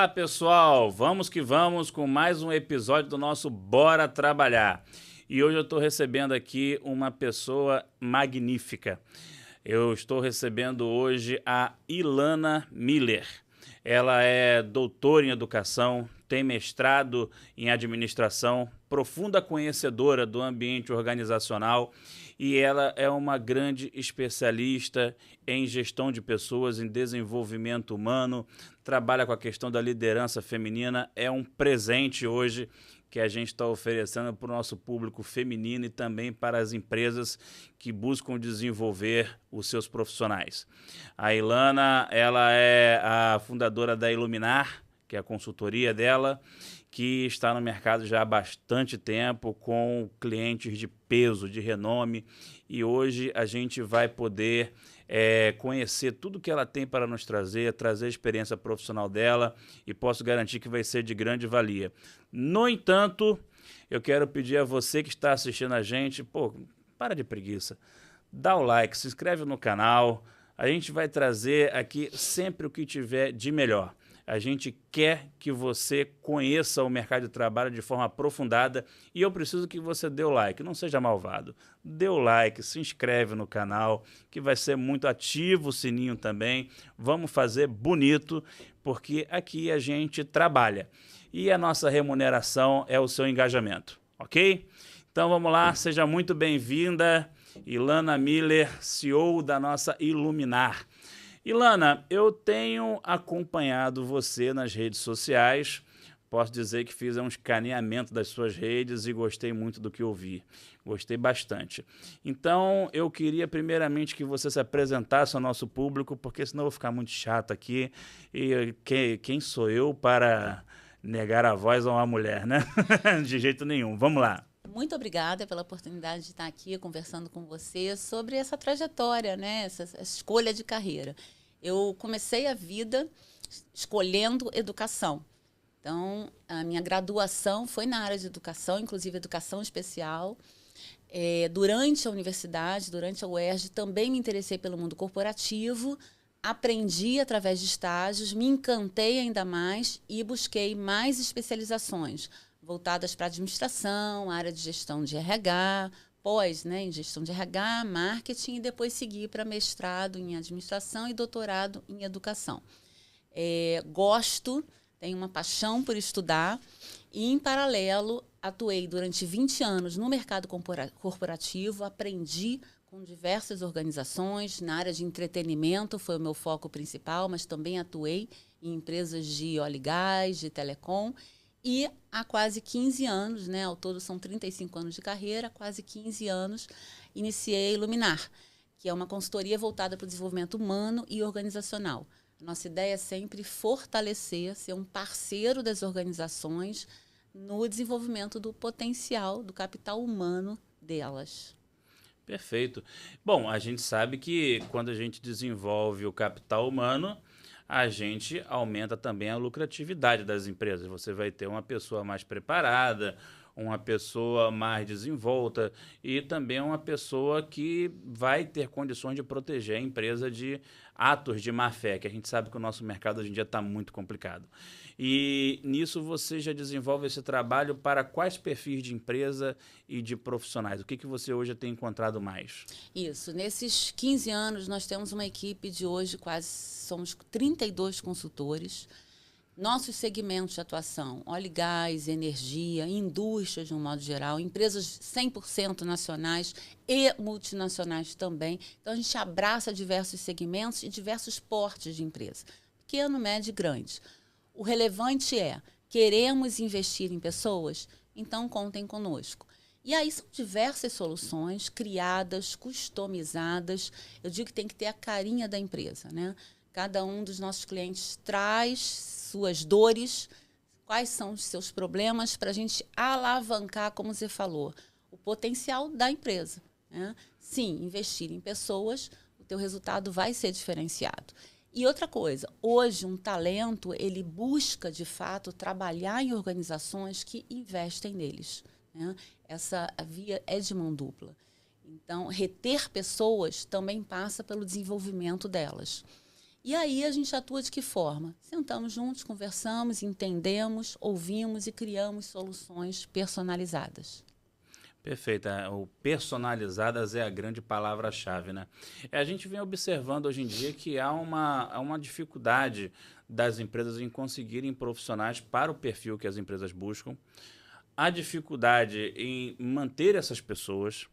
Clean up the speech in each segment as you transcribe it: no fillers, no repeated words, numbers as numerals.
Olá, pessoal! Vamos que vamos com mais um episódio do nosso Bora Trabalhar. E hoje eu estou recebendo aqui uma pessoa magnífica. Eu estou recebendo hoje a Ilana Miller. Ela é doutora em educação, tem mestrado em administração, profunda conhecedora do ambiente organizacional e ela é uma grande especialista em gestão de pessoas, em desenvolvimento humano, trabalha com a questão da liderança feminina. É um presente hoje que a gente está oferecendo para o nosso público feminino e também para as empresas que buscam desenvolver os seus profissionais. A Ilana, ela é a fundadora da Iluminar, que é a consultoria dela, que está no mercado já há bastante tempo, com clientes de peso, de renome, e hoje a gente vai poder conhecer tudo que ela tem para nos trazer a experiência profissional dela, e posso garantir que vai ser de grande valia. No entanto, eu quero pedir a você que está assistindo a gente, para de preguiça, dá o like, se inscreve no canal, a gente vai trazer aqui sempre o que tiver de melhor. A gente quer que você conheça o mercado de trabalho de forma aprofundada e eu preciso que você dê o like, não seja malvado. Dê o like, se inscreve no canal, que vai ser muito ativo o sininho também. Vamos fazer bonito, porque aqui a gente trabalha. E a nossa remuneração é o seu engajamento, ok? Então vamos lá, seja muito bem-vinda, Ilana Miller, CEO da nossa Iluminar. Ilana, eu tenho acompanhado você nas redes sociais, posso dizer que fiz um escaneamento das suas redes e gostei muito do que ouvi, gostei bastante. Então, eu queria primeiramente que você se apresentasse ao nosso público, porque senão eu vou ficar muito chato aqui, e quem sou eu para negar a voz a uma mulher, né? De jeito nenhum, vamos lá. Muito obrigada pela oportunidade de estar aqui conversando com você sobre essa trajetória, né? Essa escolha de carreira. Eu comecei a vida escolhendo educação. Então, a minha graduação foi na área de educação, inclusive educação especial. Durante a universidade, durante a UERJ, também me interessei pelo mundo corporativo, aprendi através de estágios, me encantei ainda mais e busquei mais especializações voltadas para administração, área de gestão de RH, em gestão de RH, marketing, e depois segui para mestrado em administração e doutorado em educação. Tenho uma paixão por estudar e, em paralelo, atuei durante 20 anos no mercado corporativo, aprendi com diversas organizações, na área de entretenimento foi o meu foco principal, mas também atuei em empresas de óleo e gás, de telecom. E há quase 15 anos, né, ao todo são 35 anos de carreira, quase 15 anos, iniciei a Iluminar, que é uma consultoria voltada para o desenvolvimento humano e organizacional. Nossa ideia é sempre fortalecer, ser um parceiro das organizações no desenvolvimento do potencial, do capital humano delas. Perfeito. Bom, a gente sabe que quando a gente desenvolve o capital humano, a gente aumenta também a lucratividade das empresas. Você vai ter uma pessoa mais preparada, uma pessoa mais desenvolta e também uma pessoa que vai ter condições de proteger a empresa de atos de má-fé, que a gente sabe que o nosso mercado hoje em dia está muito complicado. E nisso você já desenvolve esse trabalho para quais perfis de empresa e de profissionais? O que você hoje tem encontrado mais? Isso. Nesses 15 anos, nós temos uma equipe de hoje, somos 32 consultores. Nossos segmentos de atuação, óleo e gás, energia, indústria de um modo geral, empresas 100% nacionais e multinacionais também. Então, a gente abraça diversos segmentos e diversos portes de empresa, pequeno, médio e grande. O relevante é, queremos investir em pessoas? Então, contem conosco. E aí são diversas soluções criadas, customizadas. Eu digo que tem que ter a carinha da empresa, né? Cada um dos nossos clientes traz suas dores, quais são os seus problemas, para a gente alavancar, como você falou, o potencial da empresa, né? Sim, investir em pessoas, o teu resultado vai ser diferenciado. E outra coisa, hoje um talento, ele busca, de fato, trabalhar em organizações que investem neles, né? Essa via é de mão dupla. Então, reter pessoas também passa pelo desenvolvimento delas. E aí a gente atua de que forma? Sentamos juntos, conversamos, entendemos, ouvimos e criamos soluções personalizadas. Perfeito. O personalizadas é a grande palavra-chave, né? A gente vem observando hoje em dia que há uma dificuldade das empresas em conseguirem profissionais para o perfil que as empresas buscam. Há dificuldade em manter essas pessoas.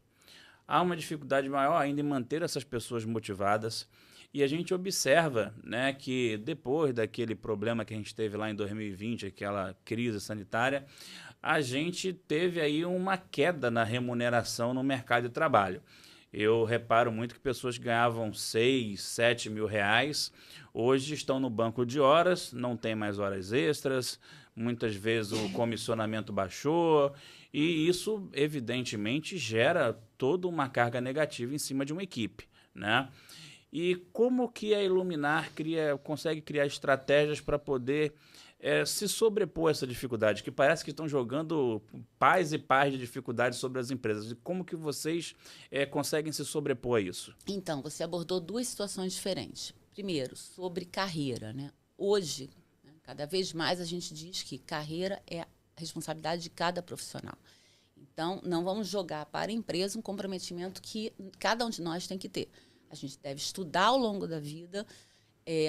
Há uma dificuldade maior ainda em manter essas pessoas motivadas. E a gente observa, né, que depois daquele problema que a gente teve lá em 2020, aquela crise sanitária, a gente teve aí uma queda na remuneração no mercado de trabalho. Eu reparo muito que pessoas que ganhavam 6, 7 mil reais, hoje estão no banco de horas, não tem mais horas extras, muitas vezes o comissionamento baixou, e isso, evidentemente, gera toda uma carga negativa em cima de uma equipe, né? E como que a Iluminar consegue criar estratégias para poder se sobrepor a essa dificuldade, que parece que estão jogando pais e pais de dificuldades sobre as empresas. E como que vocês conseguem se sobrepor a isso? Então, você abordou duas situações diferentes. Primeiro, sobre carreira, né? Hoje, né, cada vez mais a gente diz que carreira é a responsabilidade de cada profissional. Então, não vamos jogar para a empresa um comprometimento que cada um de nós tem que ter. A gente deve estudar ao longo da vida.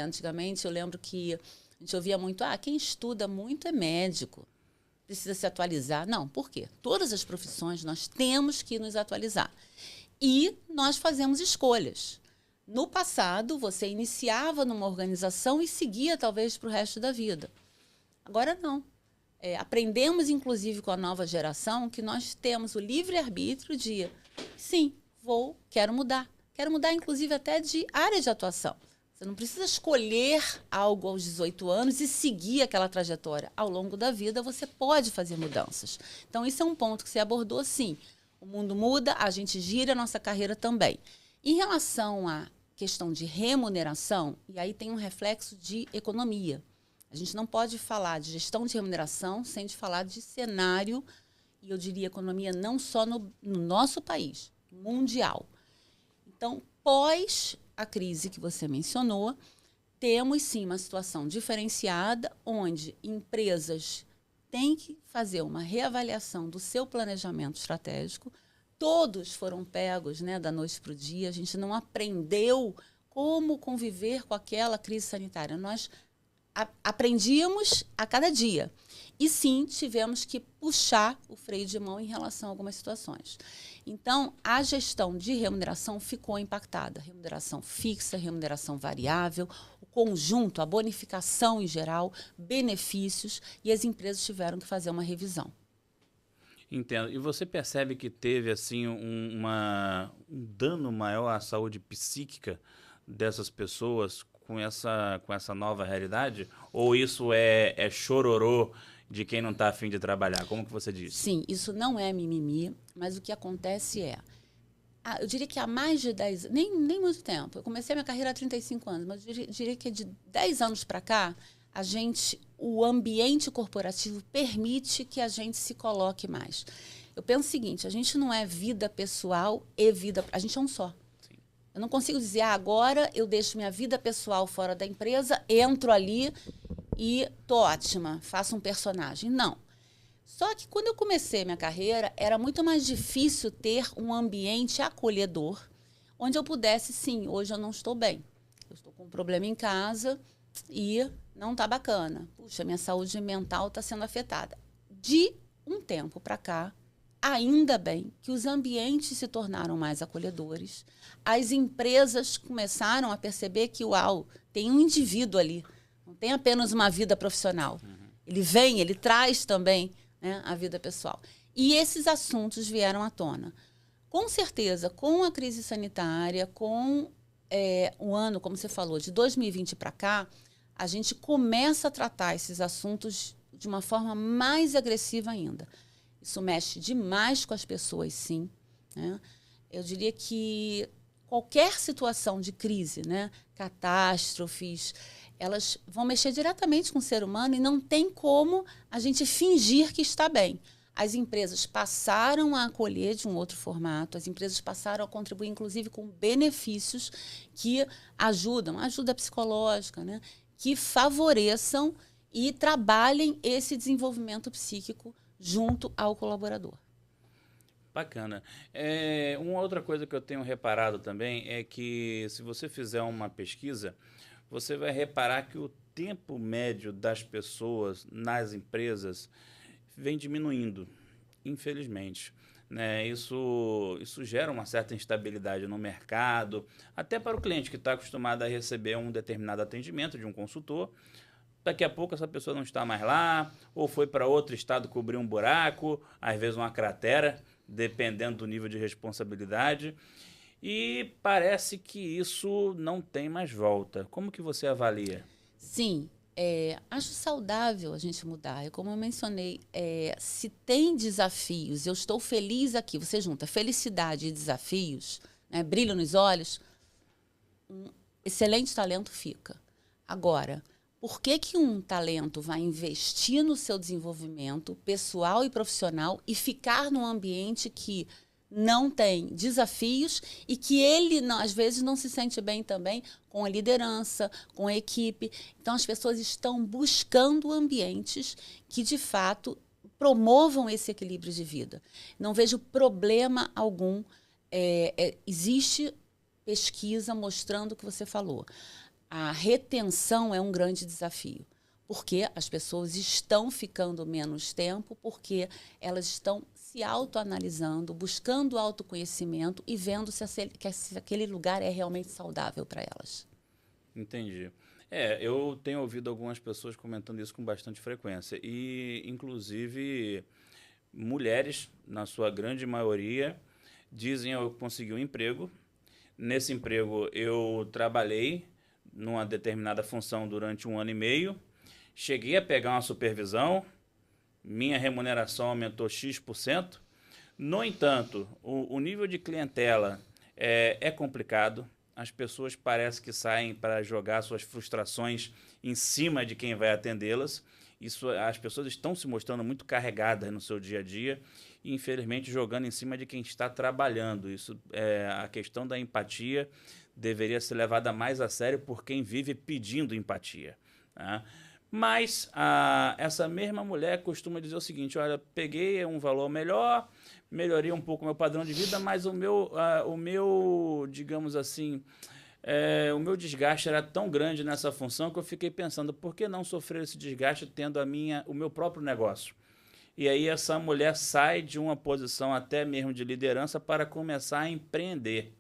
Antigamente, eu lembro que a gente ouvia muito, quem estuda muito é médico, precisa se atualizar. Não, por quê? Todas as profissões nós temos que nos atualizar. E nós fazemos escolhas. No passado, você iniciava numa organização e seguia talvez para o resto da vida. Agora não. Aprendemos, inclusive, com a nova geração, que nós temos o livre-arbítrio de, sim, quero mudar. Quero mudar, inclusive, até de área de atuação. Você não precisa escolher algo aos 18 anos e seguir aquela trajetória. Ao longo da vida, você pode fazer mudanças. Então, isso é um ponto que você abordou, sim. O mundo muda, a gente gira a nossa carreira também. Em relação à questão de remuneração, e aí tem um reflexo de economia. A gente não pode falar de gestão de remuneração sem de falar de cenário, e eu diria economia não só no nosso país, mundial. Então, pós a crise que você mencionou, temos sim uma situação diferenciada, onde empresas têm que fazer uma reavaliação do seu planejamento estratégico. Todos foram pegos, né, da noite para o dia, a gente não aprendeu como conviver com aquela crise sanitária. Nós aprendíamos a cada dia. E sim, tivemos que puxar o freio de mão em relação a algumas situações. Então, a gestão de remuneração ficou impactada. Remuneração fixa, remuneração variável, o conjunto, a bonificação em geral, benefícios, e as empresas tiveram que fazer uma revisão. Entendo. E você percebe que teve assim um dano maior à saúde psíquica dessas pessoas com essa nova realidade? Ou isso é chororô de quem não está a fim de trabalhar? Como que você disse? Sim, isso não é mimimi, mas o que acontece eu diria que há mais de 10 nem muito tempo. Eu comecei a minha carreira há 35 anos, mas eu diria que de 10 anos para cá, o ambiente corporativo permite que a gente se coloque mais. Eu penso o seguinte, a gente não é vida pessoal e vida... A gente é um só. Sim. Eu não consigo dizer, agora eu deixo minha vida pessoal fora da empresa, entro ali e tô ótima, faço um personagem. Não. Só que quando eu comecei minha carreira, era muito mais difícil ter um ambiente acolhedor, onde eu pudesse, sim, hoje eu não estou bem. Eu estou com um problema em casa e não está bacana. Puxa, minha saúde mental está sendo afetada. De um tempo para cá, ainda bem que os ambientes se tornaram mais acolhedores. As empresas começaram a perceber que, tem um indivíduo ali. Não tem apenas uma vida profissional. Uhum. Ele traz também, né, a vida pessoal. E esses assuntos vieram à tona. Com certeza, com a crise sanitária, com o ano, como você falou, de 2020 para cá, a gente começa a tratar esses assuntos de uma forma mais agressiva ainda. Isso mexe demais com as pessoas, sim, né? Eu diria que qualquer situação de crise, né, catástrofes, elas vão mexer diretamente com o ser humano e não tem como a gente fingir que está bem. As empresas passaram a acolher de um outro formato, as empresas passaram a contribuir, inclusive, com benefícios que ajudam, ajuda psicológica, né? Que favoreçam e trabalhem esse desenvolvimento psíquico junto ao colaborador. Bacana. Uma outra coisa que eu tenho reparado também é que, se você fizer uma pesquisa, você vai reparar que o tempo médio das pessoas nas empresas vem diminuindo, infelizmente. Né? Isso gera uma certa instabilidade no mercado, até para o cliente que está acostumado a receber um determinado atendimento de um consultor. Daqui a pouco essa pessoa não está mais lá, ou foi para outro estado cobrir um buraco, às vezes uma cratera, dependendo do nível de responsabilidade. E parece que isso não tem mais volta. Como que você avalia? Sim, acho saudável a gente mudar. É como eu mencionei, se tem desafios, eu estou feliz aqui, você junta felicidade e desafios, né, brilho nos olhos, um excelente talento fica. Agora, por que que um talento vai investir no seu desenvolvimento pessoal e profissional e ficar num ambiente que não tem desafios e que ele, não, às vezes, não se sente bem também com a liderança, com a equipe? Então, as pessoas estão buscando ambientes que, de fato, promovam esse equilíbrio de vida. Não vejo problema algum. Existe pesquisa mostrando o que você falou. A retenção é um grande desafio, porque as pessoas estão ficando menos tempo, porque elas estão se autoanalisando, buscando autoconhecimento e vendo se aquele lugar é realmente saudável para elas. Entendi. Eu tenho ouvido algumas pessoas comentando isso com bastante frequência. E, inclusive, mulheres, na sua grande maioria, dizem: eu consegui um emprego. Nesse emprego, eu trabalhei numa determinada função durante 1 ano e meio. Cheguei a pegar uma supervisão, minha remuneração aumentou X%. No entanto, o nível de clientela é complicado. As pessoas parecem que saem para jogar suas frustrações em cima de quem vai atendê-las. As pessoas estão se mostrando muito carregadas no seu dia a dia e, infelizmente, jogando em cima de quem está trabalhando. A questão da empatia deveria ser levada mais a sério por quem vive pedindo empatia, tá? Mas essa mesma mulher costuma dizer o seguinte: olha, peguei um valor melhor, melhorei um pouco o meu padrão de vida, mas o meu, digamos assim, o meu desgaste era tão grande nessa função que eu fiquei pensando, por que não sofrer esse desgaste tendo o meu próprio negócio? E aí essa mulher sai de uma posição até mesmo de liderança para começar a empreender.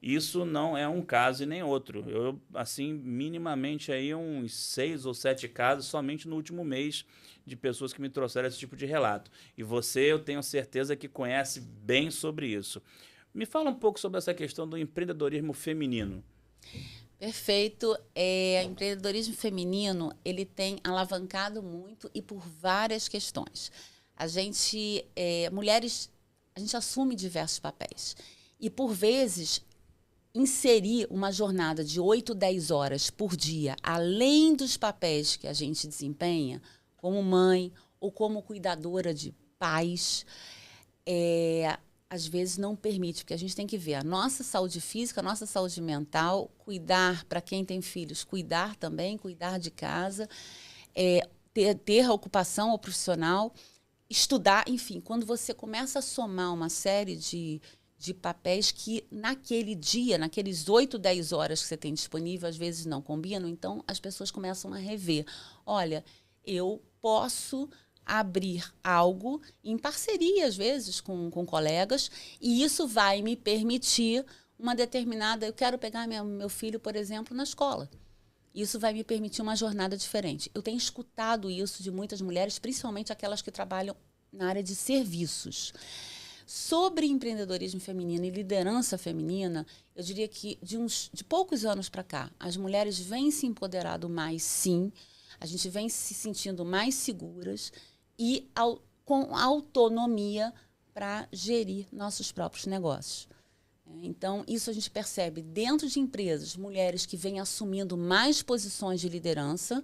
Isso não é um caso e nem outro. Eu, assim, minimamente aí uns 6 ou 7 casos somente no último mês de pessoas que me trouxeram esse tipo de relato. E você, eu tenho certeza que conhece bem sobre isso. Me fala um pouco sobre essa questão do empreendedorismo feminino. Perfeito. O empreendedorismo feminino, ele tem alavancado muito e por várias questões. Mulheres, a gente assume diversos papéis. E, por vezes, inserir uma jornada de 8, 10 horas por dia, além dos papéis que a gente desempenha, como mãe ou como cuidadora de pais, às vezes não permite, porque a gente tem que ver a nossa saúde física, a nossa saúde mental, cuidar, para quem tem filhos, cuidar também, cuidar de casa, ter a ocupação ou profissional, estudar, enfim, quando você começa a somar uma série de papéis que naquele dia, naqueles 8, 10 horas que você tem disponível, às vezes não combinam, então as pessoas começam a rever. Olha, eu posso abrir algo em parceria, às vezes, com colegas, e isso vai me permitir uma determinada... Eu quero pegar meu filho, por exemplo, na escola. Isso vai me permitir uma jornada diferente. Eu tenho escutado isso de muitas mulheres, principalmente aquelas que trabalham na área de serviços. Sobre empreendedorismo feminino e liderança feminina, eu diria que de poucos anos para cá, as mulheres vêm se empoderando mais, sim. A gente vem se sentindo mais seguras e com autonomia para gerir nossos próprios negócios. Então, isso a gente percebe dentro de empresas, mulheres que vêm assumindo mais posições de liderança.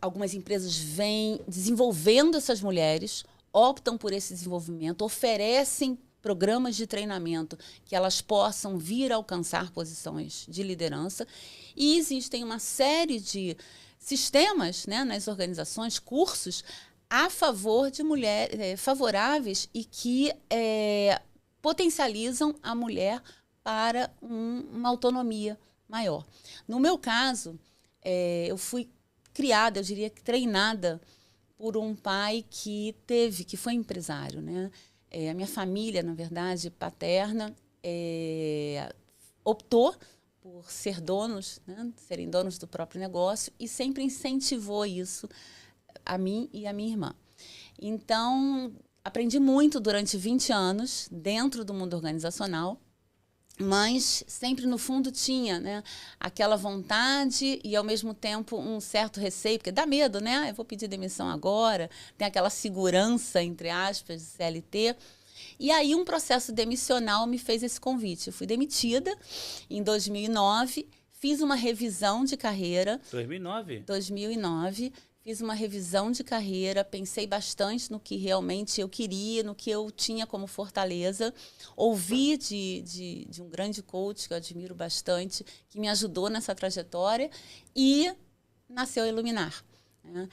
Algumas empresas vêm desenvolvendo essas mulheres, optam por esse desenvolvimento, oferecem programas de treinamento que elas possam vir a alcançar posições de liderança. E existem uma série de sistemas, né, nas organizações, cursos a favor de mulheres, favoráveis e que potencializam a mulher para uma autonomia maior. No meu caso, eu fui criada, eu diria que treinada por um pai que foi empresário, né? A minha família, na verdade, paterna, optou por ser donos, né? Serem donos do próprio negócio e sempre incentivou isso a mim e a minha irmã. Então, aprendi muito durante 20 anos dentro do mundo organizacional, mas sempre no fundo tinha, né, aquela vontade e ao mesmo tempo um certo receio, porque dá medo, né? Eu vou pedir demissão agora, tem aquela segurança, entre aspas, de CLT. E aí um processo demissional me fez esse convite. Eu fui demitida em 2009, fiz uma revisão de carreira. 2009? 2009. Fiz uma revisão de carreira, pensei bastante no que realmente eu queria, no que eu tinha como fortaleza. Ouvi de um grande coach que eu admiro bastante, que me ajudou nessa trajetória, e nasceu a Iluminar, né?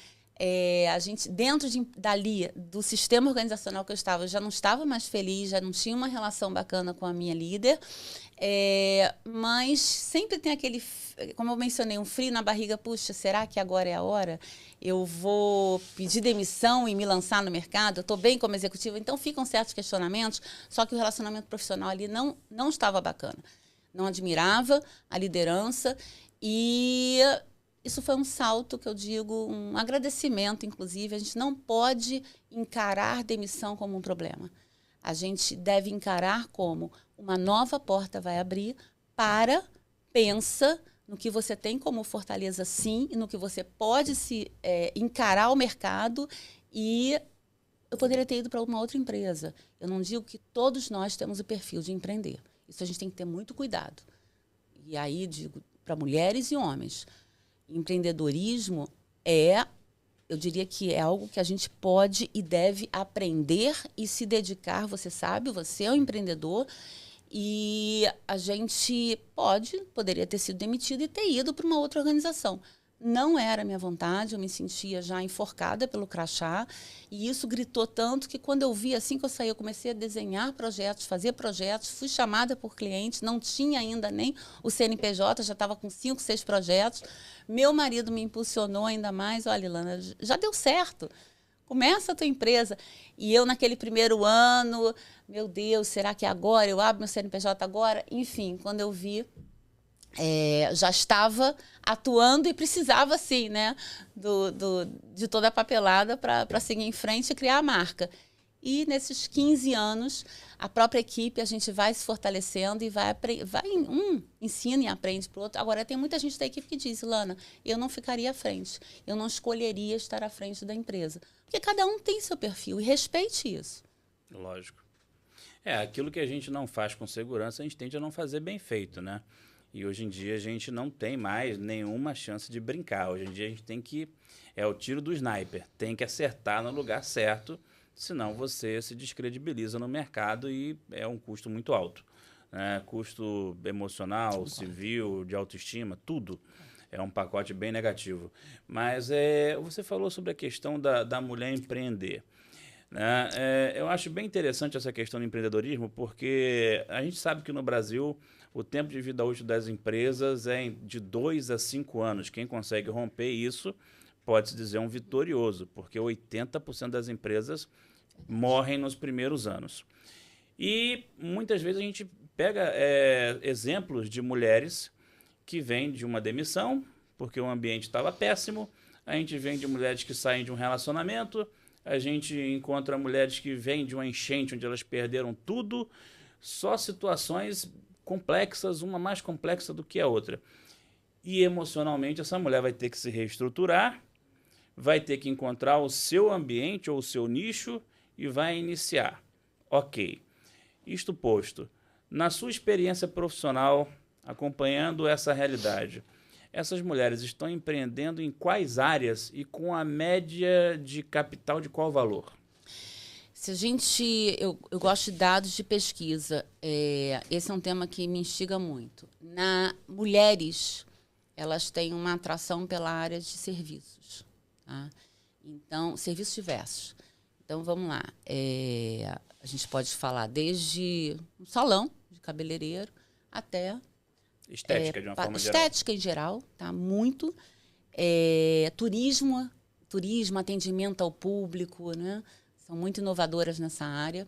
A gente, dentro dali, do sistema organizacional que eu estava, eu já não estava mais feliz, já não tinha uma relação bacana com a minha líder, mas sempre tem aquele, como eu mencionei, um frio na barriga. Puxa, será que agora é a hora? Eu vou pedir demissão e me lançar no mercado? Eu estou bem como executiva? Então ficam certos questionamentos, só que o relacionamento profissional ali não estava bacana. Não admirava a liderança e isso foi um salto, que eu digo, um agradecimento, inclusive. A gente não pode encarar demissão como um problema. A gente deve encarar como uma nova porta vai abrir pensa no que você tem como fortaleza, sim, e no que você pode encarar o mercado. E eu poderia ter ido para uma outra empresa. Eu não digo que todos nós temos o perfil de empreender. Isso a gente tem que ter muito cuidado. E aí digo para mulheres e homens, empreendedorismo eu diria que é algo que a gente pode e deve aprender e se dedicar. Você sabe, você é um empreendedor e a gente poderia ter sido demitido e ter ido para uma outra organização. Não era a minha vontade, eu me sentia já enforcada pelo crachá, e isso gritou tanto que quando eu vi, assim que eu saí, eu comecei a desenhar projetos, fazer projetos, fui chamada por clientes, não tinha ainda nem o CNPJ, já estava com 5, 6 projetos. Meu marido me impulsionou ainda mais. Olha, Ilana, já deu certo, começa a tua empresa. E eu, naquele primeiro ano, meu Deus, será que é agora? Eu abro meu CNPJ agora? Enfim, quando eu vi, já estava atuando e precisava, sim, né, de toda a papelada para seguir em frente e criar a marca. E nesses 15 anos, a própria equipe, a gente vai se fortalecendo e ensina e aprende para o outro. Agora, tem muita gente da equipe que diz, Ilana, eu não ficaria à frente, eu não escolheria estar à frente da empresa. Porque cada um tem seu perfil e respeite isso. Lógico. Aquilo que a gente não faz com segurança, a gente tende a não fazer bem feito, né? E hoje em dia a gente não tem mais nenhuma chance de brincar. Hoje em dia a gente tem que... É o tiro do sniper. Tem que acertar no lugar certo, senão você se descredibiliza no mercado e é um custo muito alto, né? Custo emocional, civil, de autoestima, tudo. É um pacote bem negativo. Mas você falou sobre a questão da mulher empreender, né? Eu acho bem interessante essa questão do empreendedorismo, porque a gente sabe que no Brasil o tempo de vida útil das empresas é de 2 a 5 anos. Quem consegue romper isso pode-se dizer um vitorioso, porque 80% das empresas morrem nos primeiros anos. E muitas vezes a gente pega exemplos de mulheres que vêm de uma demissão, porque o ambiente estava péssimo. A gente vem de mulheres que saem de um relacionamento. A gente encontra mulheres que vêm de uma enchente onde elas perderam tudo. Só situações complexas, uma mais complexa do que a outra. E emocionalmente essa mulher vai ter que se reestruturar, vai ter que encontrar o seu ambiente ou o seu nicho e vai iniciar. Ok. Isto posto, na sua experiência profissional, acompanhando essa realidade, essas mulheres estão empreendendo em quais áreas e com a média de capital de qual valor? Se a gente... Eu gosto de dados de pesquisa. Esse é um tema que me instiga muito. Mulheres, elas têm uma atração pela área de serviços. Tá? Então, serviços diversos. Então, vamos lá. A gente pode falar desde um salão de cabeleireiro até... Estética, de uma forma geral. Estética em geral, tá? Muito. Turismo, atendimento ao público, né? São muito inovadoras nessa área.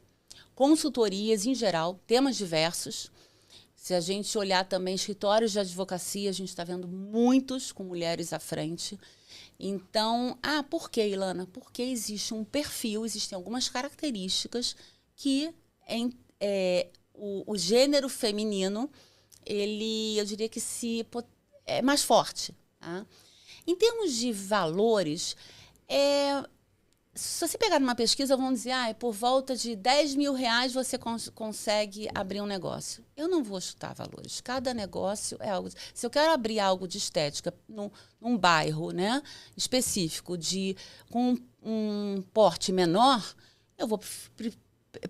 Consultorias em geral, temas diversos. Se a gente olhar também escritórios de advocacia, a gente está vendo muitos com mulheres à frente. Então, por que, Ilana? Porque existe um perfil, existem algumas características que o gênero feminino, eu diria que é mais forte. Tá? Em termos de valores, se você pegar numa pesquisa, vão dizer, por volta de R$10 mil você consegue abrir um negócio. Eu não vou chutar valores. Cada negócio é algo... Se eu quero abrir algo de estética num bairro, né, específico, com um porte menor,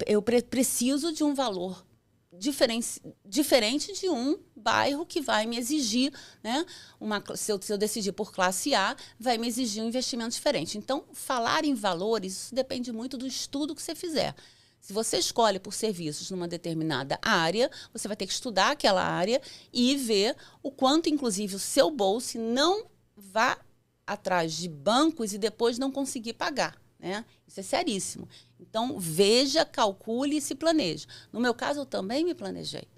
eu preciso de um valor diferente de um bairro que vai me exigir, né? Se eu decidir por classe A, vai me exigir um investimento diferente. Então, falar em valores, isso depende muito do estudo que você fizer. Se você escolhe por serviços numa determinada área, você vai ter que estudar aquela área e ver o quanto, inclusive, o seu bolso não vá atrás de bancos e depois não conseguir pagar. Né? Isso é seríssimo. Então, veja, calcule e se planeje. No meu caso, eu também me planejei.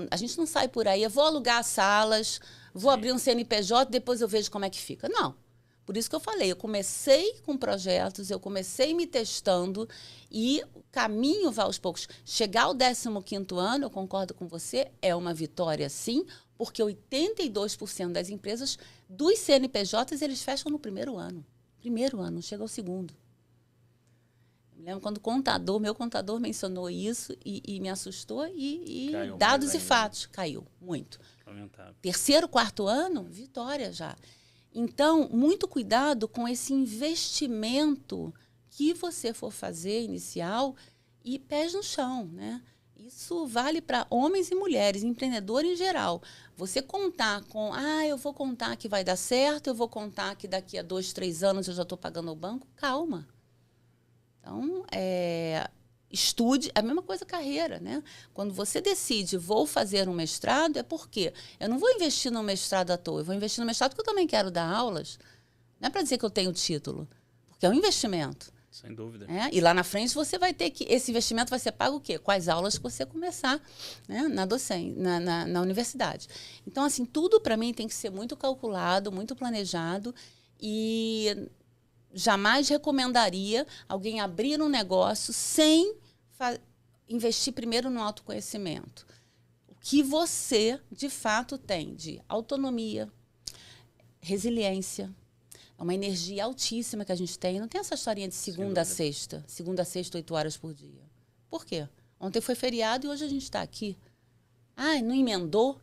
A gente não sai por aí, eu vou alugar salas, vou abrir um CNPJ, depois eu vejo como é que fica. Não. Por isso que eu falei, eu comecei com projetos, eu comecei me testando e o caminho vai aos poucos. Chegar ao 15º ano, eu concordo com você, é uma vitória sim, porque 82% das empresas, dos CNPJs, eles fecham no primeiro ano. Primeiro ano, não chega ao segundo. Eu me lembro quando meu contador mencionou isso e me assustou e dados e fatos, caiu muito. Aumentado. Terceiro, quarto ano, vitória já. Então, muito cuidado com esse investimento que você for fazer inicial e pés no chão, né? Isso vale para homens e mulheres, empreendedor em geral. Você contar com, eu vou contar que vai dar certo, eu vou contar que daqui a 2, 3 anos eu já estou pagando ao banco, calma. Então, estude, é a mesma coisa carreira, né? Quando você decide, vou fazer um mestrado, é porque eu não vou investir no mestrado à toa, eu vou investir no mestrado porque eu também quero dar aulas. Não é para dizer que eu tenho título, porque é um investimento. Sem dúvida. E lá na frente você vai ter que... Esse investimento vai ser pago o quê? Com as aulas que você começar, né, na docência, na universidade. Então, assim, tudo para mim tem que ser muito calculado, muito planejado e jamais recomendaria alguém abrir um negócio sem investir primeiro no autoconhecimento. O que você, de fato, tem de autonomia, resiliência, é uma energia altíssima que a gente tem. Não tem essa historinha de segunda a sexta, 8 horas por dia. Por quê? Ontem foi feriado e hoje a gente está aqui. Não emendou?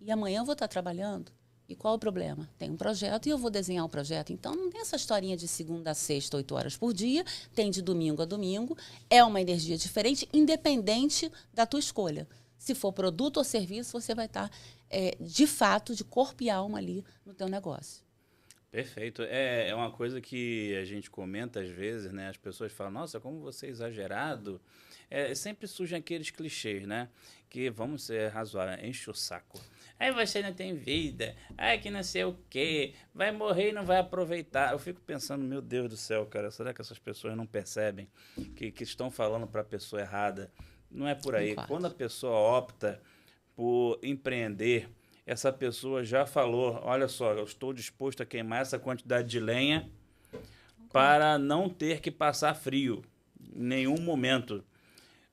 E amanhã eu vou estar trabalhando? E qual o problema? Tem um projeto e eu vou desenhar o projeto. Então, não tem essa historinha de segunda a sexta, 8 horas por dia. Tem de domingo a domingo. É uma energia diferente, independente da tua escolha. Se for produto ou serviço, você vai estar, de fato, de corpo e alma ali no teu negócio. Perfeito. É uma coisa que a gente comenta às vezes, né? As pessoas falam, nossa, como você é exagerado. Sempre surgem aqueles clichês, né? Que, vamos ser razoáveis, enche o saco. Aí você não tem vida, que não sei o quê, vai morrer e não vai aproveitar. Eu fico pensando, meu Deus do céu, cara, será que essas pessoas não percebem que estão falando para a pessoa errada? Não é por aí. Quando a pessoa opta por empreender, essa pessoa já falou, olha só, eu estou disposto a queimar essa quantidade de lenha para não ter que passar frio em nenhum momento.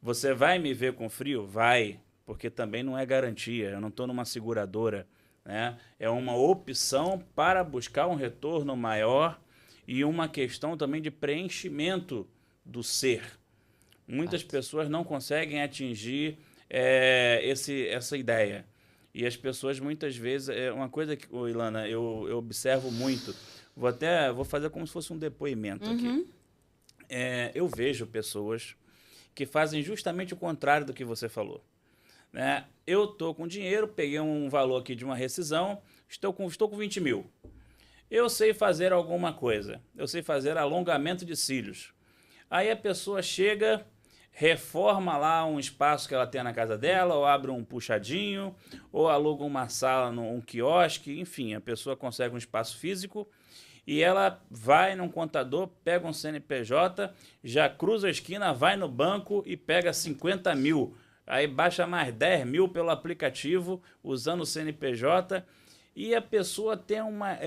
Você vai me ver com frio? Vai, porque também não é garantia, eu não estou numa seguradora, né? É uma opção para buscar um retorno maior e uma questão também de preenchimento do ser. Muitas pessoas não conseguem atingir essa ideia. E as pessoas, muitas vezes, uma coisa que, Ilana, eu observo muito, vou fazer como se fosse um depoimento aqui. eu vejo pessoas que fazem justamente o contrário do que você falou, né? Eu estou com dinheiro, peguei um valor aqui de uma rescisão, estou com 20 mil. Eu sei fazer alguma coisa, eu sei fazer alongamento de cílios. Aí a pessoa chega, reforma lá um espaço que ela tem na casa dela, ou abre um puxadinho, ou aluga uma sala, um quiosque, enfim, a pessoa consegue um espaço físico e ela vai num contador, pega um CNPJ, já cruza a esquina, vai no banco e pega 50 mil. Aí baixa mais 10 mil pelo aplicativo, usando o CNPJ, e a pessoa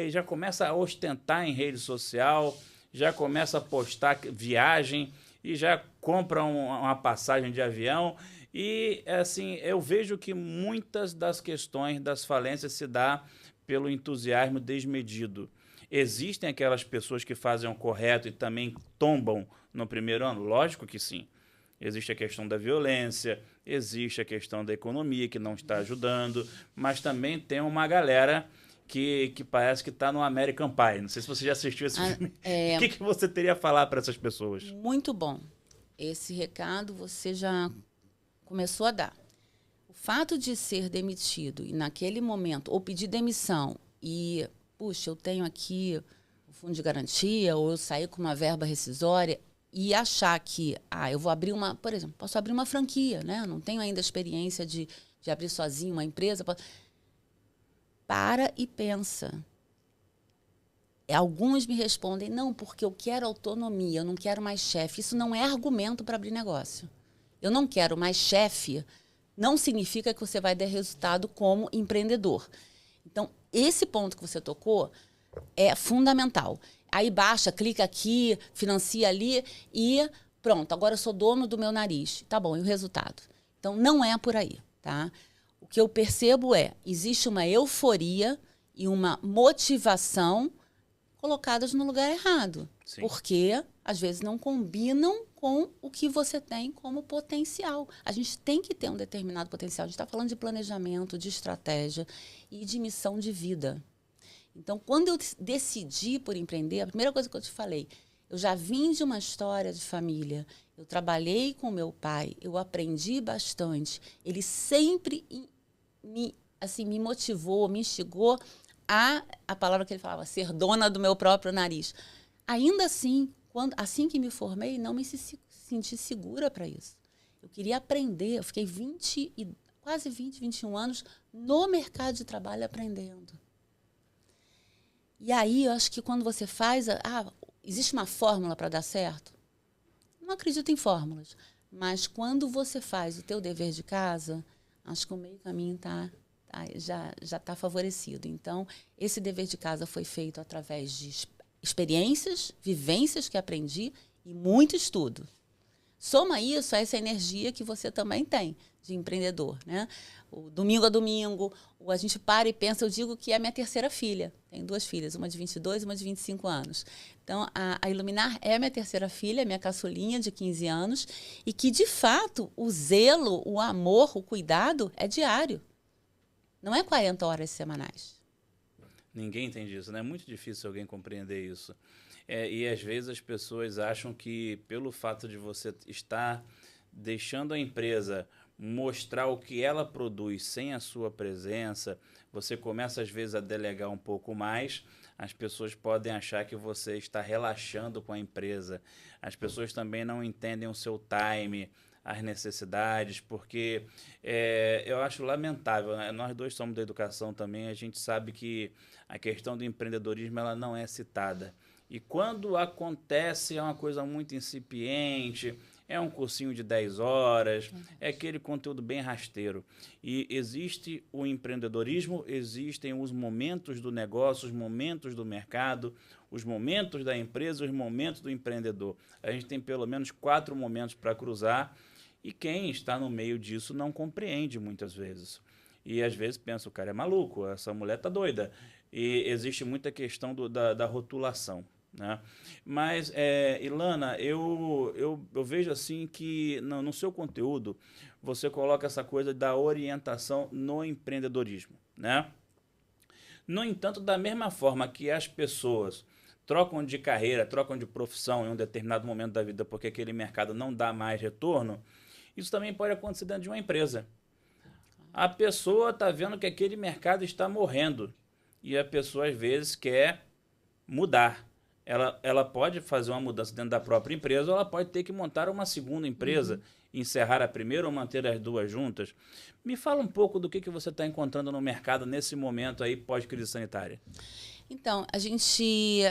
já começa a ostentar em rede social, já começa a postar viagem e já compra uma passagem de avião. E assim, eu vejo que muitas das questões das falências se dá pelo entusiasmo desmedido. Existem aquelas pessoas que fazem o correto e também tombam no primeiro ano? Lógico que sim. Existe a questão da violência, existe a questão da economia que não está ajudando, mas também tem uma galera que parece que está no American Pie. Não sei se você já assistiu esse filme. O que você teria a falar para essas pessoas? Muito bom. Esse recado você já começou a dar. O fato de ser demitido e naquele momento, ou pedir demissão e, puxa, eu tenho aqui o fundo de garantia, ou eu saí com uma verba rescisória, e achar que, eu vou abrir por exemplo, posso abrir uma franquia, né? Não tenho ainda a experiência de abrir sozinho uma empresa. Para e pensa. Alguns me respondem, não, porque eu quero autonomia, eu não quero mais chefe. Isso não é argumento para abrir negócio. Eu não quero mais chefe, não significa que você vai ter resultado como empreendedor. Então, esse ponto que você tocou é fundamental. Aí baixa, clica aqui, financia ali e pronto, agora eu sou dono do meu nariz. Tá bom, e o resultado? Então, não é por aí, tá? O que eu percebo existe uma euforia e uma motivação colocadas no lugar errado. Sim. Porque, às vezes, não combinam com o que você tem como potencial. A gente tem que ter um determinado potencial. A gente está falando de planejamento, de estratégia e de missão de vida. Então, quando eu decidi por empreender, a primeira coisa que eu te falei, eu já vim de uma história de família, eu trabalhei com meu pai, eu aprendi bastante. Ele sempre me motivou, me instigou a palavra que ele falava, ser dona do meu próprio nariz. Ainda assim, assim que me formei, não me senti segura para isso. Eu queria aprender, eu fiquei quase 20, 21 anos no mercado de trabalho aprendendo. E aí, eu acho que quando você faz... existe uma fórmula para dar certo? Não acredito em fórmulas. Mas quando você faz o teu dever de casa, acho que o meio caminho já está favorecido. Então, esse dever de casa foi feito através de experiências, vivências que aprendi e muito estudo. Soma isso a essa energia que você também tem de empreendedor, né? O domingo a domingo, a gente para e pensa, eu digo que é a minha terceira filha. Tenho 2 filhas, uma de 22 e uma de 25 anos. Então, a Iluminar é a minha terceira filha, minha caçulinha de 15 anos, e que, de fato, o zelo, o amor, o cuidado é diário. Não é 40 horas semanais. Ninguém entende isso, né? É muito difícil alguém compreender isso. E, às vezes, as pessoas acham que, pelo fato de você estar deixando a empresa mostrar o que ela produz sem a sua presença, você começa, às vezes, a delegar um pouco mais, as pessoas podem achar que você está relaxando com a empresa. As pessoas também não entendem o seu time, as necessidades, porque eu acho lamentável, né? Nós dois somos da educação também, a gente sabe que a questão do empreendedorismo ela não é citada. E quando acontece é uma coisa muito incipiente, é um cursinho de 10 horas, é aquele conteúdo bem rasteiro. E existe o empreendedorismo, existem os momentos do negócio, os momentos do mercado, os momentos da empresa, os momentos do empreendedor. A gente tem pelo menos 4 momentos para cruzar e quem está no meio disso não compreende muitas vezes. E às vezes pensa, o cara é maluco, essa mulher está doida. E existe muita questão da rotulação, né? Mas, Ilana, eu vejo assim que no seu conteúdo você coloca essa coisa da orientação no empreendedorismo, né? No entanto, da mesma forma que as pessoas trocam de carreira, trocam de profissão em um determinado momento da vida porque aquele mercado não dá mais retorno, isso também pode acontecer dentro de uma empresa. A pessoa está vendo que aquele mercado está morrendo e a pessoa, às vezes, quer mudar. Ela pode fazer uma mudança dentro da própria empresa ou ela pode ter que montar uma segunda empresa, encerrar a primeira ou manter as duas juntas. Me fala um pouco do que você está encontrando no mercado nesse momento aí pós-crise sanitária. Então, a gente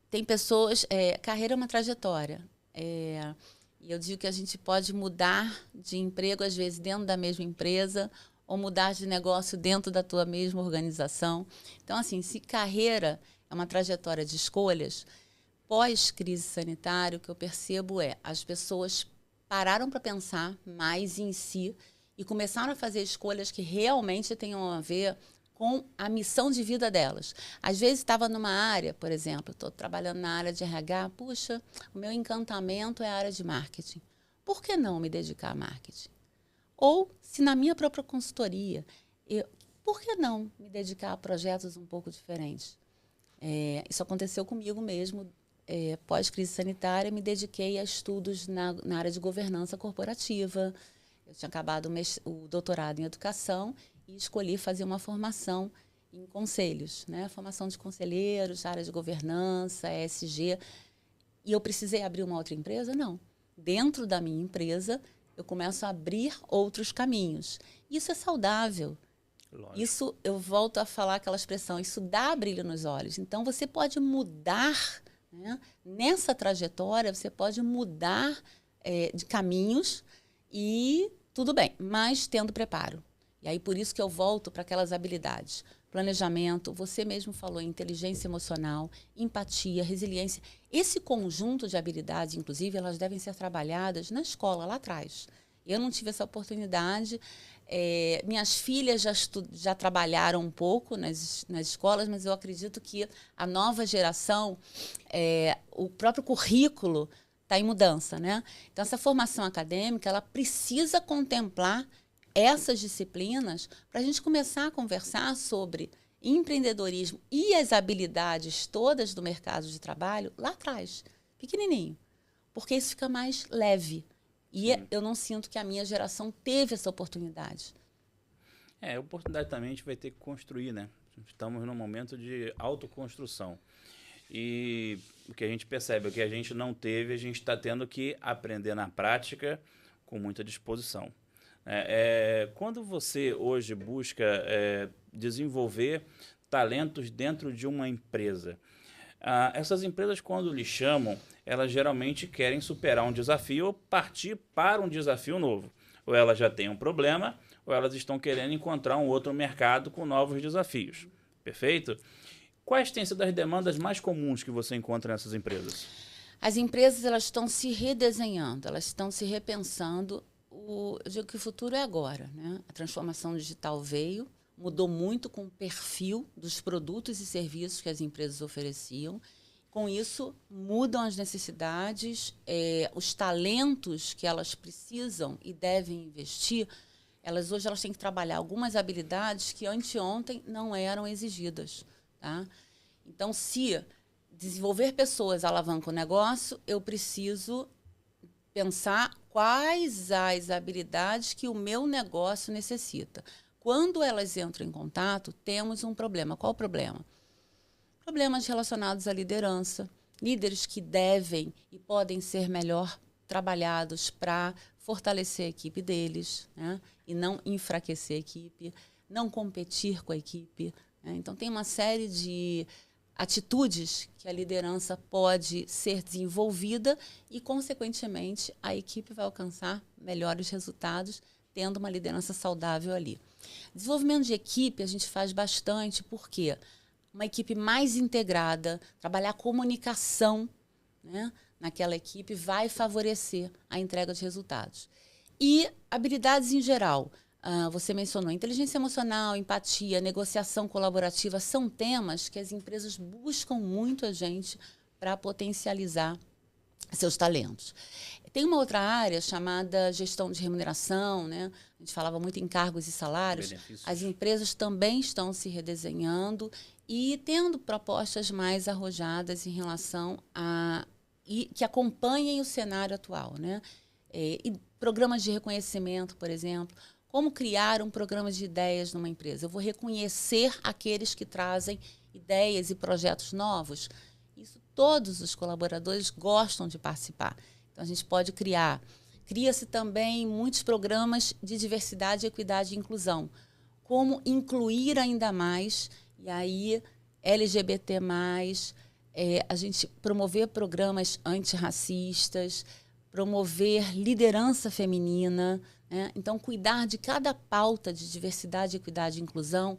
tem pessoas... carreira é uma trajetória. E eu digo que a gente pode mudar de emprego, às vezes, dentro da mesma empresa ou mudar de negócio dentro da tua mesma organização. Então, assim, se carreira é uma trajetória de escolhas, pós-crise sanitária, o que eu percebo as pessoas pararam para pensar mais em si e começaram a fazer escolhas que realmente tenham a ver com a missão de vida delas. Às vezes estava numa área, por exemplo, estou trabalhando na área de RH, puxa, o meu encantamento é a área de marketing. Por que não me dedicar a marketing? Ou, se na minha própria consultoria, por que não me dedicar a projetos um pouco diferentes? Isso aconteceu comigo mesmo. Pós-crise sanitária, me dediquei a estudos na área de governança corporativa. Eu tinha acabado o doutorado em educação e escolhi fazer uma formação em conselhos, né? Formação de conselheiros, área de governança, ESG. E eu precisei abrir uma outra empresa? Não. Dentro da minha empresa, eu começo a abrir outros caminhos. Isso é saudável. Lógico. Isso, eu volto a falar aquela expressão, isso dá brilho nos olhos. Então, você pode mudar, né? Nessa trajetória, você pode mudar de caminhos e tudo bem, mas tendo preparo. E aí, por isso que eu volto para aquelas habilidades. Planejamento, você mesmo falou, inteligência emocional, empatia, resiliência. Esse conjunto de habilidades, inclusive, elas devem ser trabalhadas na escola, lá atrás. Eu não tive essa oportunidade. Minhas filhas já trabalharam um pouco nas escolas, mas eu acredito que a nova geração, o próprio currículo está em mudança, né? Então, essa formação acadêmica, ela precisa contemplar essas disciplinas para a gente começar a conversar sobre empreendedorismo e as habilidades todas do mercado de trabalho lá atrás, pequenininho, porque isso fica mais leve. E eu não sinto que a minha geração teve essa oportunidade. A oportunidade também a gente vai ter que construir, né? Estamos num momento de autoconstrução. E o que a gente percebe, o que a gente não teve, a gente está tendo que aprender na prática com muita disposição. Quando você hoje busca desenvolver talentos dentro de uma empresa, essas empresas, quando lhe chamam, elas geralmente querem superar um desafio ou partir para um desafio novo. Ou elas já têm um problema, ou elas estão querendo encontrar um outro mercado com novos desafios. Perfeito? Quais têm sido as demandas mais comuns que você encontra nessas empresas? As empresas, elas estão se redesenhando, elas estão se repensando. Eu digo que o futuro é agora, né? A transformação digital veio, mudou muito com o perfil dos produtos e serviços que as empresas ofereciam. Com isso, mudam as necessidades, os talentos que elas precisam e devem investir. Hoje elas têm que trabalhar algumas habilidades que anteontem não eram exigidas. Tá? Então, se desenvolver pessoas alavanca o negócio, eu preciso pensar quais as habilidades que o meu negócio necessita. Quando elas entram em contato, temos um problema. Qual o problema? Problemas relacionados à liderança. Líderes que devem e podem ser melhor trabalhados para fortalecer a equipe deles, né? E não enfraquecer a equipe, não competir com a equipe. Né? Então, tem uma série de atitudes que a liderança pode ser desenvolvida e, consequentemente, a equipe vai alcançar melhores resultados tendo uma liderança saudável ali. Desenvolvimento de equipe a gente faz bastante porque uma equipe mais integrada, trabalhar a comunicação, né, naquela equipe vai favorecer a entrega de resultados. E habilidades em geral. Você mencionou inteligência emocional, empatia, negociação colaborativa, são temas que as empresas buscam muito a gente para potencializar seus talentos. Tem uma outra área chamada gestão de remuneração, né? A gente falava muito em cargos e salários. Benefícios. As empresas também estão se redesenhando e tendo propostas mais arrojadas em relação a... e que acompanhem o cenário atual, né? E programas de reconhecimento, por exemplo. Como criar um programa de ideias numa empresa? Eu vou reconhecer aqueles que trazem ideias e projetos novos. Isso todos os colaboradores gostam de participar. Então, a gente pode criar. Cria-se também muitos programas de diversidade, equidade e inclusão. Como incluir ainda mais, e aí LGBT+, a gente promover programas antirracistas, promover liderança feminina, né? Então, cuidar de cada pauta de diversidade, equidade e inclusão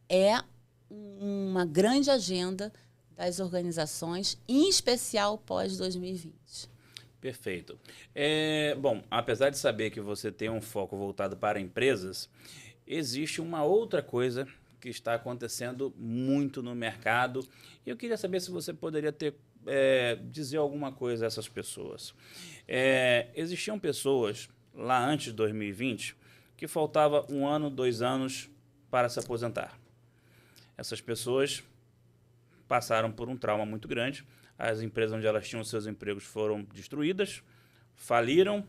é uma grande agenda das organizações, em especial pós-2020. Perfeito. Bom, apesar de saber que você tem um foco voltado para empresas, existe uma outra coisa que está acontecendo muito no mercado e eu queria saber se você poderia dizer alguma coisa a essas pessoas. Existiam pessoas lá antes de 2020 que faltava 1 ano, 2 anos para se aposentar. Essas pessoas passaram por um trauma muito grande. As empresas onde elas tinham seus empregos foram destruídas, faliram,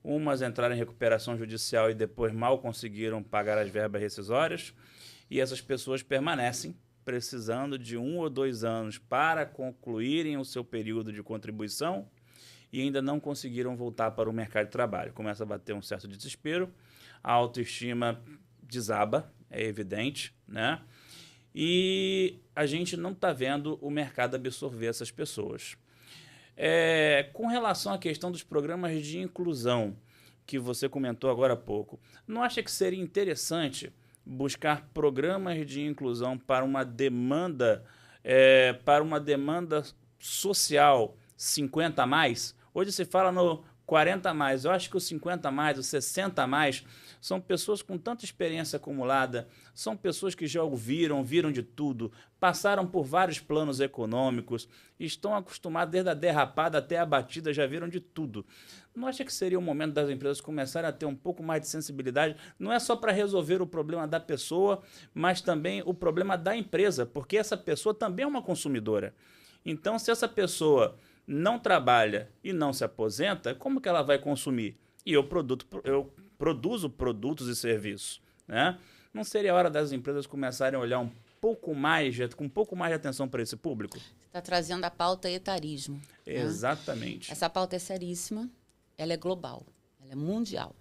umas entraram em recuperação judicial e depois mal conseguiram pagar as verbas rescisórias, e essas pessoas permanecem precisando de 1 ou 2 anos para concluírem o seu período de contribuição e ainda não conseguiram voltar para o mercado de trabalho. Começa a bater um certo desespero, a autoestima desaba, é evidente, né? E a gente não está vendo o mercado absorver essas pessoas. Com relação à questão dos programas de inclusão, que você comentou agora há pouco, não acha que seria interessante buscar programas de inclusão para uma demanda social 50 a mais? Hoje se fala no 40 a mais. Eu acho que os 50 a mais, os 60 a mais, são pessoas com tanta experiência acumulada, são pessoas que já viram de tudo, passaram por vários planos econômicos, estão acostumadas desde a derrapada até a batida, já viram de tudo. Não acha que seria o momento das empresas começarem a ter um pouco mais de sensibilidade? Não é só para resolver o problema da pessoa, mas também o problema da empresa, porque essa pessoa também é uma consumidora. Então, se essa pessoa não trabalha e não se aposenta, como que ela vai consumir? E eu produzo produtos e serviços, né? Não seria a hora das empresas começarem a olhar com um pouco mais de atenção para esse público? Você está trazendo a pauta etarismo. Exatamente. Né? Essa pauta é seríssima, ela é global, ela é mundial.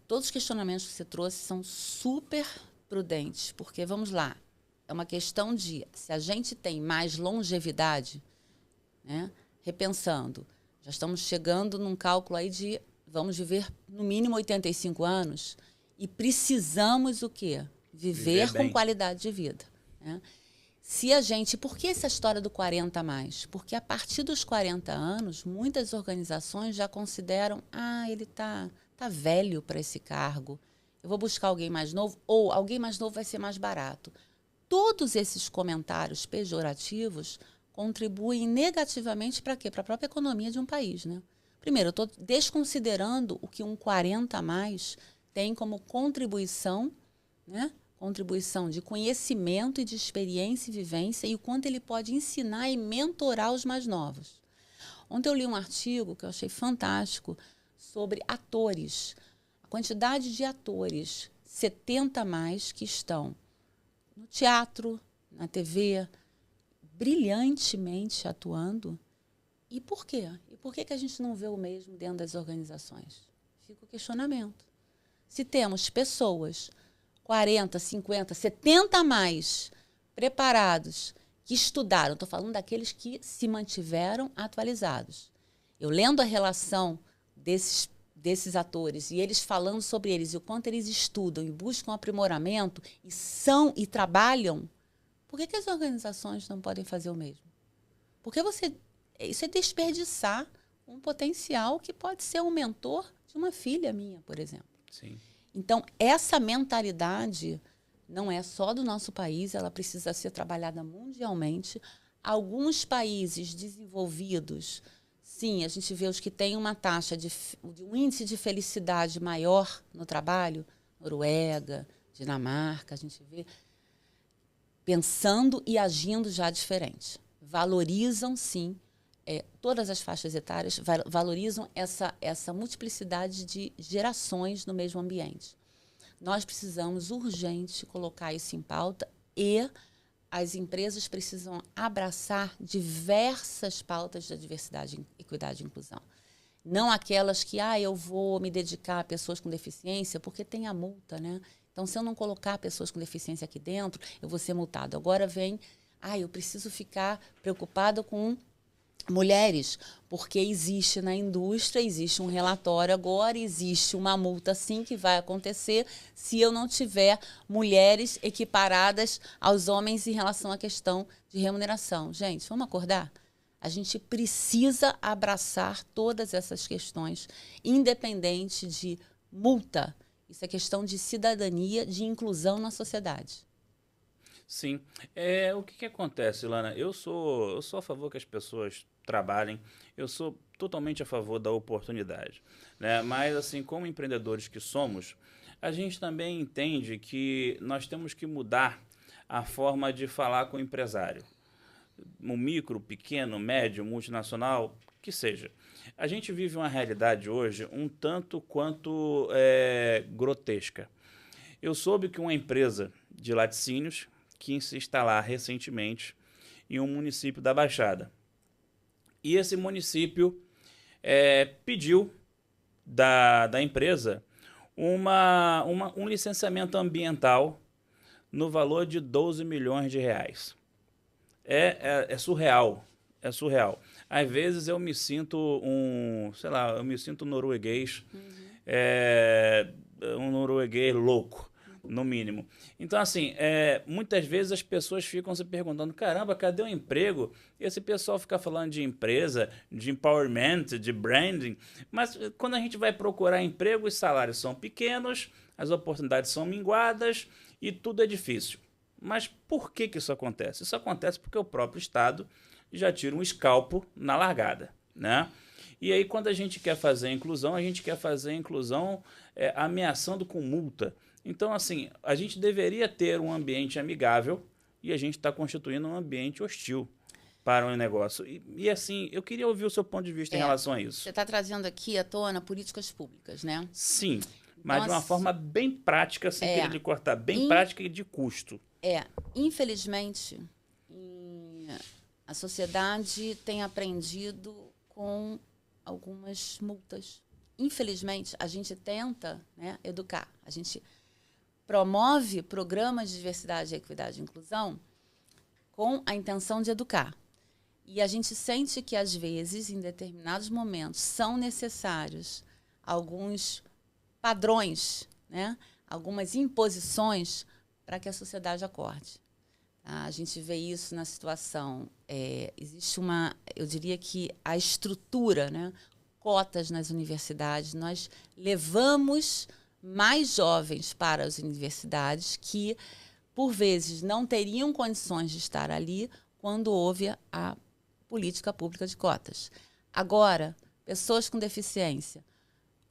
Todos os questionamentos que você trouxe são super prudentes, porque, vamos lá, é uma questão de, se a gente tem mais longevidade, né, repensando, já estamos chegando num cálculo aí de, vamos viver no mínimo 85 anos e precisamos o quê? Viver com qualidade de vida. Né? Por que essa história do 40 a mais? Porque a partir dos 40 anos, muitas organizações já consideram, ele está velho para esse cargo, eu vou buscar alguém mais novo, ou alguém mais novo vai ser mais barato. Todos esses comentários pejorativos contribuem negativamente para quê? Para a própria economia de um país, né? Primeiro, eu estou desconsiderando o que um 40 a mais tem como contribuição, né? Contribuição de conhecimento e de experiência e vivência e o quanto ele pode ensinar e mentorar os mais novos. Ontem eu li um artigo que eu achei fantástico sobre atores. A quantidade de atores 70 a mais que estão no teatro, na TV, brilhantemente atuando. E por quê? E por que a gente não vê o mesmo dentro das organizações? Fica o questionamento. Se temos pessoas 40, 50, 70 a mais preparados, que estudaram, estou falando daqueles que se mantiveram atualizados. Eu lendo a relação desses atores e eles falando sobre eles e o quanto eles estudam e buscam aprimoramento e trabalham, por que as organizações não podem fazer o mesmo? Porque isso é desperdiçar um potencial que pode ser um mentor de uma filha minha, por exemplo. Sim. Então, essa mentalidade não é só do nosso país, ela precisa ser trabalhada mundialmente. Alguns países desenvolvidos Sim, a gente vê os que têm uma taxa um índice de felicidade maior no trabalho, Noruega, Dinamarca, a gente vê pensando e agindo já diferente. Valorizam, sim, todas as faixas etárias, valorizam essa multiplicidade de gerações no mesmo ambiente. Nós precisamos urgente colocar isso em pauta e as empresas precisam abraçar diversas pautas da diversidade, equidade e inclusão. Não aquelas que, eu vou me dedicar a pessoas com deficiência, porque tem a multa, né? Então, se eu não colocar pessoas com deficiência aqui dentro, eu vou ser multado. Agora vem, eu preciso ficar preocupado com mulheres, porque existe na indústria, existe um relatório agora, existe uma multa sim que vai acontecer se eu não tiver mulheres equiparadas aos homens em relação à questão de remuneração. Gente, vamos acordar? A gente precisa abraçar todas essas questões, independente de multa. Isso é questão de cidadania, de inclusão na sociedade. Sim. O que acontece, Lana? Eu sou a favor que as pessoas trabalhem, eu sou totalmente a favor da oportunidade, né? Mas, assim, como empreendedores que somos, a gente também entende que nós temos que mudar a forma de falar com o empresário. Um micro, pequeno, médio, multinacional, que seja. A gente vive uma realidade hoje um tanto quanto grotesca. Eu soube que uma empresa de laticínios quis se instalar recentemente em um município da Baixada. E esse município pediu da empresa um licenciamento ambiental no valor de 12 milhões de reais. É surreal, é surreal. Às vezes eu me sinto eu me sinto norueguês, um norueguês louco, no mínimo. Então, assim, muitas vezes as pessoas ficam se perguntando, caramba, cadê o emprego? Esse pessoal fica falando de empresa, de empowerment, de branding, mas quando a gente vai procurar emprego, os salários são pequenos, as oportunidades são minguadas e tudo é difícil. Mas por que isso acontece? Isso acontece porque o próprio Estado já tira um escalpo na largada, né? E aí, quando a gente quer fazer a inclusão, ameaçando com multa. Então, assim, a gente deveria ter um ambiente amigável e a gente está constituindo um ambiente hostil para o negócio. E, assim, eu queria ouvir o seu ponto de vista em relação a isso. Você está trazendo aqui à tona políticas públicas, né? Sim, mas de uma forma bem prática, sem querer lhe cortar, bem prática e de custo. Infelizmente, a sociedade tem aprendido com algumas multas. Infelizmente, a gente tenta, né, educar. A gente promove programas de diversidade, equidade e inclusão com a intenção de educar. E a gente sente que, às vezes, em determinados momentos, são necessários alguns padrões, né, algumas imposições para que a sociedade acorde. A gente vê isso na situação. Existe eu diria que a estrutura, né, cotas nas universidades, nós levamos mais jovens para as universidades que, por vezes, não teriam condições de estar ali quando houve a política pública de cotas. Agora, pessoas com deficiência,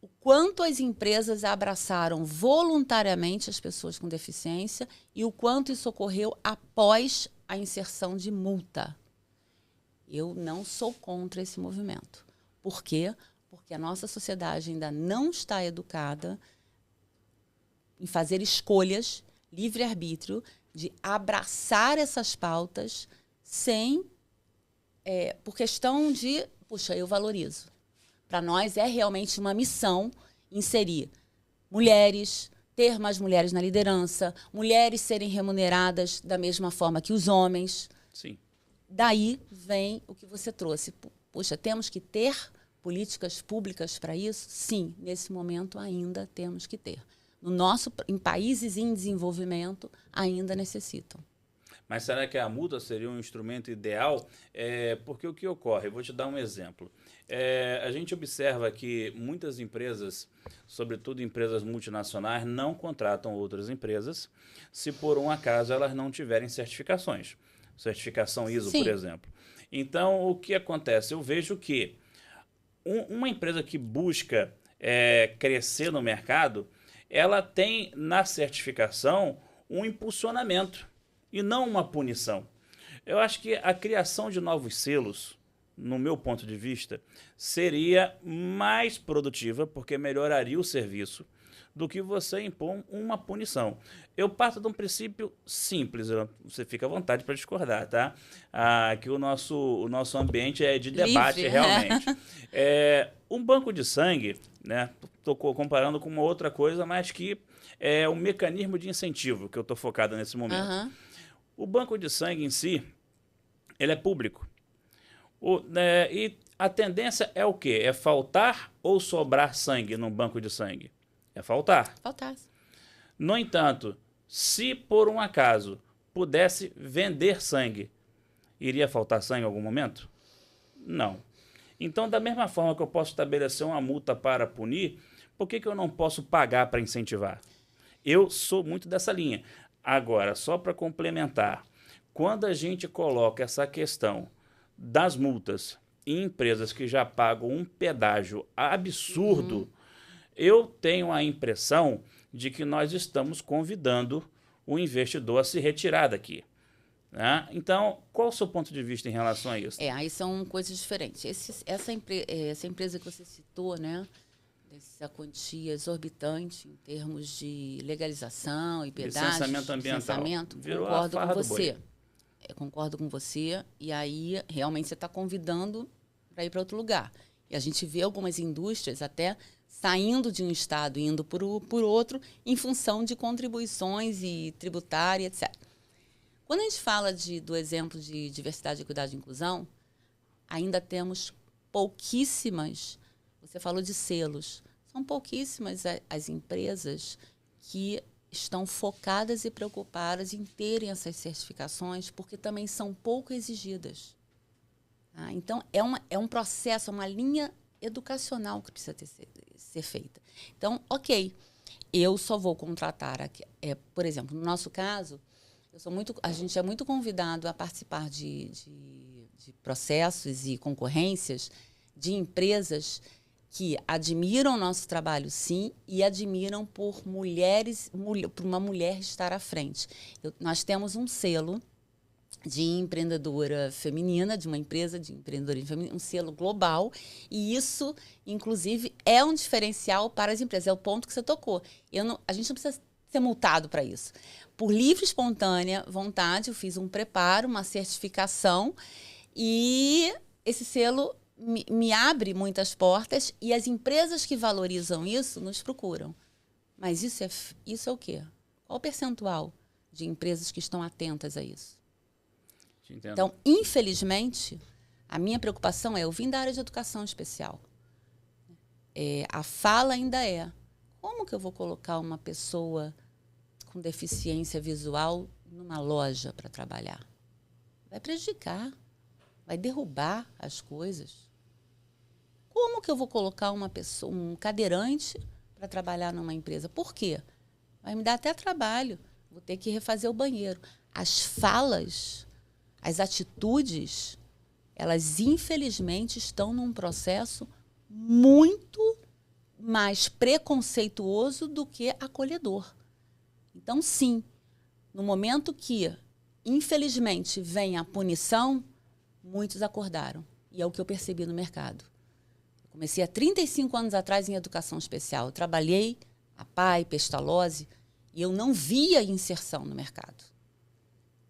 o quanto as empresas abraçaram voluntariamente as pessoas com deficiência e o quanto isso ocorreu após a inserção de multa. Eu não sou contra esse movimento. Por quê? Porque a nossa sociedade ainda não está educada em fazer escolhas, livre-arbítrio, de abraçar essas pautas por questão de, puxa, eu valorizo. Para nós é realmente uma missão inserir mulheres, ter mais mulheres na liderança, mulheres serem remuneradas da mesma forma que os homens. Sim. Daí vem o que você trouxe. Puxa, temos que ter políticas públicas para isso? Sim, nesse momento ainda temos que ter. Em países em desenvolvimento ainda necessitam. Mas será que a multa seria um instrumento ideal? Porque o que ocorre? Eu vou te dar um exemplo. A gente observa que muitas empresas, sobretudo empresas multinacionais, não contratam outras empresas se por um acaso elas não tiverem certificações. Certificação ISO, Sim. por exemplo. Então, o que acontece? Eu vejo que uma empresa que busca crescer no mercado, ela tem na certificação um impulsionamento e não uma punição. Eu acho que a criação de novos selos, no meu ponto de vista, seria mais produtiva, porque melhoraria o serviço, do que você impor uma punição. Eu parto de um princípio simples, você fica à vontade para discordar, tá? Que o nosso ambiente é de debate, livre, realmente. Um banco de sangue, né? Estou comparando com uma outra coisa, mas que é um mecanismo de incentivo que eu estou focado nesse momento. Uhum. O banco de sangue em si, ele é público. E a tendência é o quê? É faltar ou sobrar sangue num banco de sangue? É faltar. Faltar. No entanto, se por um acaso pudesse vender sangue, iria faltar sangue em algum momento? Não. Então, da mesma forma que eu posso estabelecer uma multa para punir, por que eu não posso pagar para incentivar? Eu sou muito dessa linha. Agora, só para complementar, quando a gente coloca essa questão das multas em empresas que já pagam um pedágio absurdo, eu tenho a impressão de que nós estamos convidando o investidor a se retirar daqui. Né? Então, qual o seu ponto de vista em relação a isso? Aí são coisas diferentes. Essa empresa que você citou, né, dessa quantia exorbitante em termos de legalização e pedágio, Licenciamento ambiental. Virou a concordo farra com do boi. você. Concordo com você. E aí, realmente, você está convidando para ir para outro lugar. E a gente vê algumas indústrias até saindo de um estado e indo por outro em função de contribuições e tributária, etc. Quando a gente fala do exemplo de diversidade, equidade e inclusão, ainda temos pouquíssimas, você falou de selos, são pouquíssimas as empresas que estão focadas e preocupadas em terem essas certificações, porque também são pouco exigidas. Então, é um processo, é uma linha educacional que precisa ser feita. Então, ok, eu só vou contratar, por exemplo, no nosso caso, a gente é muito convidado a participar de processos e concorrências de empresas que admiram o nosso trabalho, sim, e admiram por uma mulher estar à frente. Nós temos um selo de empreendedora feminina, de uma empresa de empreendedorismo feminino, um selo global, e isso, inclusive, é um diferencial para as empresas. É o ponto que você tocou. A gente não precisa ser multado para isso. Por livre, espontânea vontade, eu fiz um preparo, uma certificação, e esse selo me abre muitas portas, e as empresas que valorizam isso nos procuram. Mas isso é o quê? Qual o percentual de empresas que estão atentas a isso? Então, infelizmente, a minha preocupação eu vim da área de educação especial. A fala ainda como que eu vou colocar uma pessoa com deficiência visual numa loja para trabalhar? Vai prejudicar, vai derrubar as coisas. Como que eu vou colocar um cadeirante para trabalhar numa empresa? Por quê? Vai me dar até trabalho, vou ter que refazer o banheiro. As falas, as atitudes, elas infelizmente estão num processo muito mais preconceituoso do que acolhedor. Então, sim, no momento que, infelizmente, vem a punição, muitos acordaram. E é o que eu percebi no mercado. Eu comecei há 35 anos atrás em educação especial. Eu trabalhei a PAI, Pestalozzi, e eu não via inserção no mercado.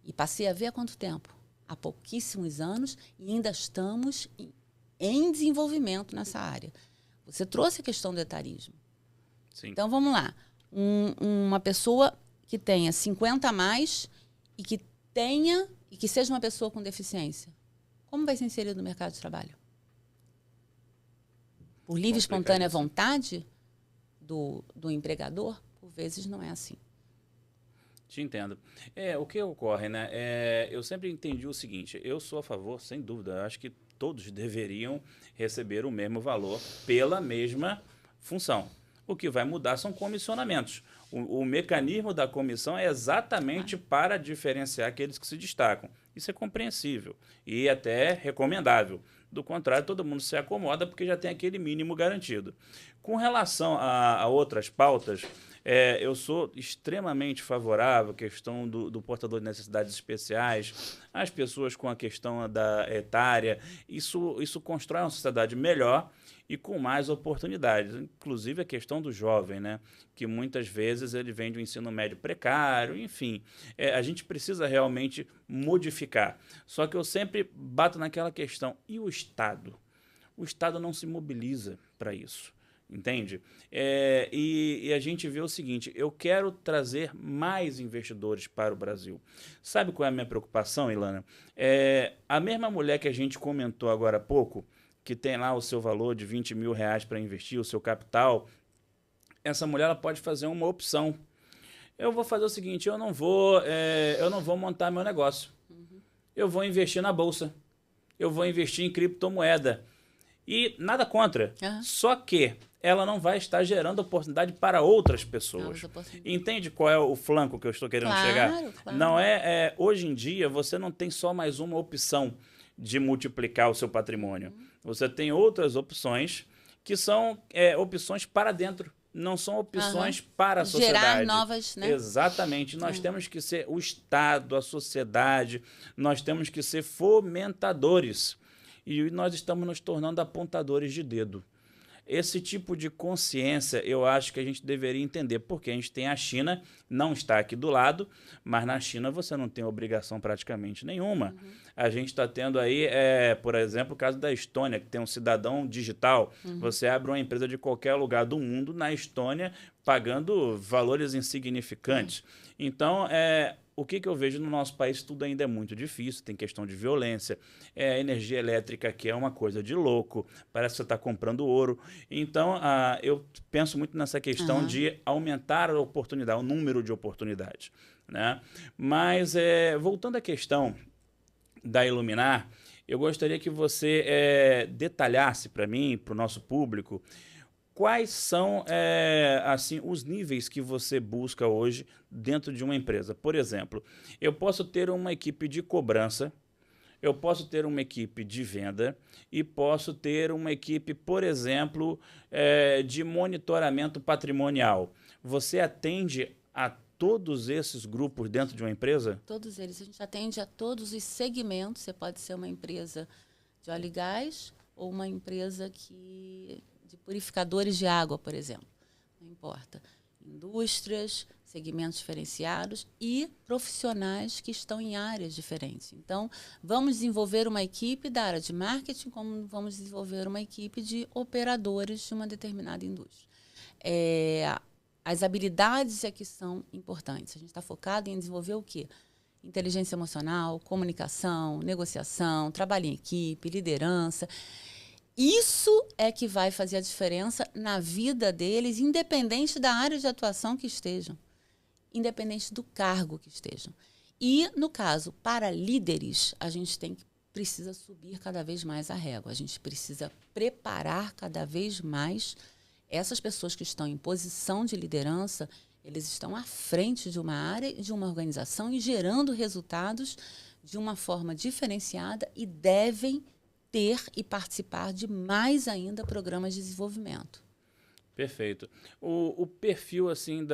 E passei a ver há quanto tempo? Há pouquíssimos anos, e ainda estamos em desenvolvimento nessa área. Você trouxe a questão do etarismo. Sim. Então, vamos lá. Uma pessoa que tenha 50 a mais e que seja uma pessoa com deficiência, como vai ser inserido no mercado de trabalho? Por livre e espontânea vontade do empregador? Por vezes não é assim. Te entendo. O que ocorre, né? Eu sempre entendi o seguinte, eu sou a favor, sem dúvida, acho que todos deveriam receber o mesmo valor pela mesma função. O que vai mudar são comissionamentos. O mecanismo da comissão é exatamente para diferenciar aqueles que se destacam. Isso é compreensível e até recomendável. Do contrário, todo mundo se acomoda porque já tem aquele mínimo garantido. Com relação a outras pautas, eu sou extremamente favorável à questão do portador de necessidades especiais, as pessoas com a questão da etária. Isso constrói uma sociedade melhor e com mais oportunidades. Inclusive a questão do jovem, né? Que muitas vezes ele vem de um ensino médio precário, enfim. A gente precisa realmente modificar. Só que eu sempre bato naquela questão. E o Estado? O Estado não se mobiliza para isso. Entende? E a gente vê o seguinte, eu quero trazer mais investidores para o Brasil. Sabe qual é a minha preocupação, Ilana? A mesma mulher que a gente comentou agora há pouco, que tem lá o seu valor de R$20 mil para investir, o seu capital, essa mulher ela pode fazer uma opção. Eu vou fazer o seguinte, eu não vou montar meu negócio. Eu vou investir na bolsa. Eu vou investir em criptomoeda. E nada contra. Só que ela não vai estar gerando oportunidade para outras pessoas. Entende qual é o flanco que eu estou querendo chegar? Claro. Não hoje em dia, você não tem só mais uma opção de multiplicar o seu patrimônio. Você tem outras opções que são opções para dentro. Não são opções para a sociedade. Gerar novas, né? Exatamente. Nós temos que ser o Estado, a sociedade, nós temos que ser fomentadores. E nós estamos nos tornando apontadores de dedo. Esse tipo de consciência eu acho que a gente deveria entender, porque a gente tem a China, não está aqui do lado, mas na China você não tem obrigação praticamente nenhuma. A gente está tendo aí, por exemplo, o caso da Estônia, que tem um cidadão digital. Você abre uma empresa de qualquer lugar do mundo na Estônia, pagando valores insignificantes. Então, o que eu vejo no nosso país, tudo ainda é muito difícil, tem questão de violência, energia elétrica que é uma coisa de louco, parece que você está comprando ouro. Então, eu penso muito nessa questão de aumentar a oportunidade, o número de oportunidades, né? Mas, voltando à questão da Iluminar, eu gostaria que você detalhasse para mim, para o nosso público, quais são assim, os níveis que você busca hoje dentro de uma empresa. Por exemplo, eu posso ter uma equipe de cobrança, eu posso ter uma equipe de venda e posso ter uma equipe, por exemplo, de monitoramento patrimonial. Você atende a todos esses grupos dentro de uma empresa? Todos eles. A gente atende a todos os segmentos. Você pode ser uma empresa de óleo e gás ou uma empresa de purificadores de água, por exemplo. Não importa. Indústrias, segmentos diferenciados e profissionais que estão em áreas diferentes. Então, vamos desenvolver uma equipe da área de marketing, como vamos desenvolver uma equipe de operadores de uma determinada indústria. As habilidades é que são importantes. A gente está focado em desenvolver o quê? Inteligência emocional, comunicação, negociação, trabalho em equipe, liderança. Isso é que vai fazer a diferença na vida deles, independente da área de atuação que estejam, independente do cargo que estejam. E, no caso, para líderes, a gente precisa subir cada vez mais a régua. A gente precisa preparar cada vez mais essas pessoas que estão em posição de liderança. Eles estão à frente de uma área, de uma organização e gerando resultados de uma forma diferenciada e devem ter e participar de mais ainda programas de desenvolvimento. Perfeito. O perfil assim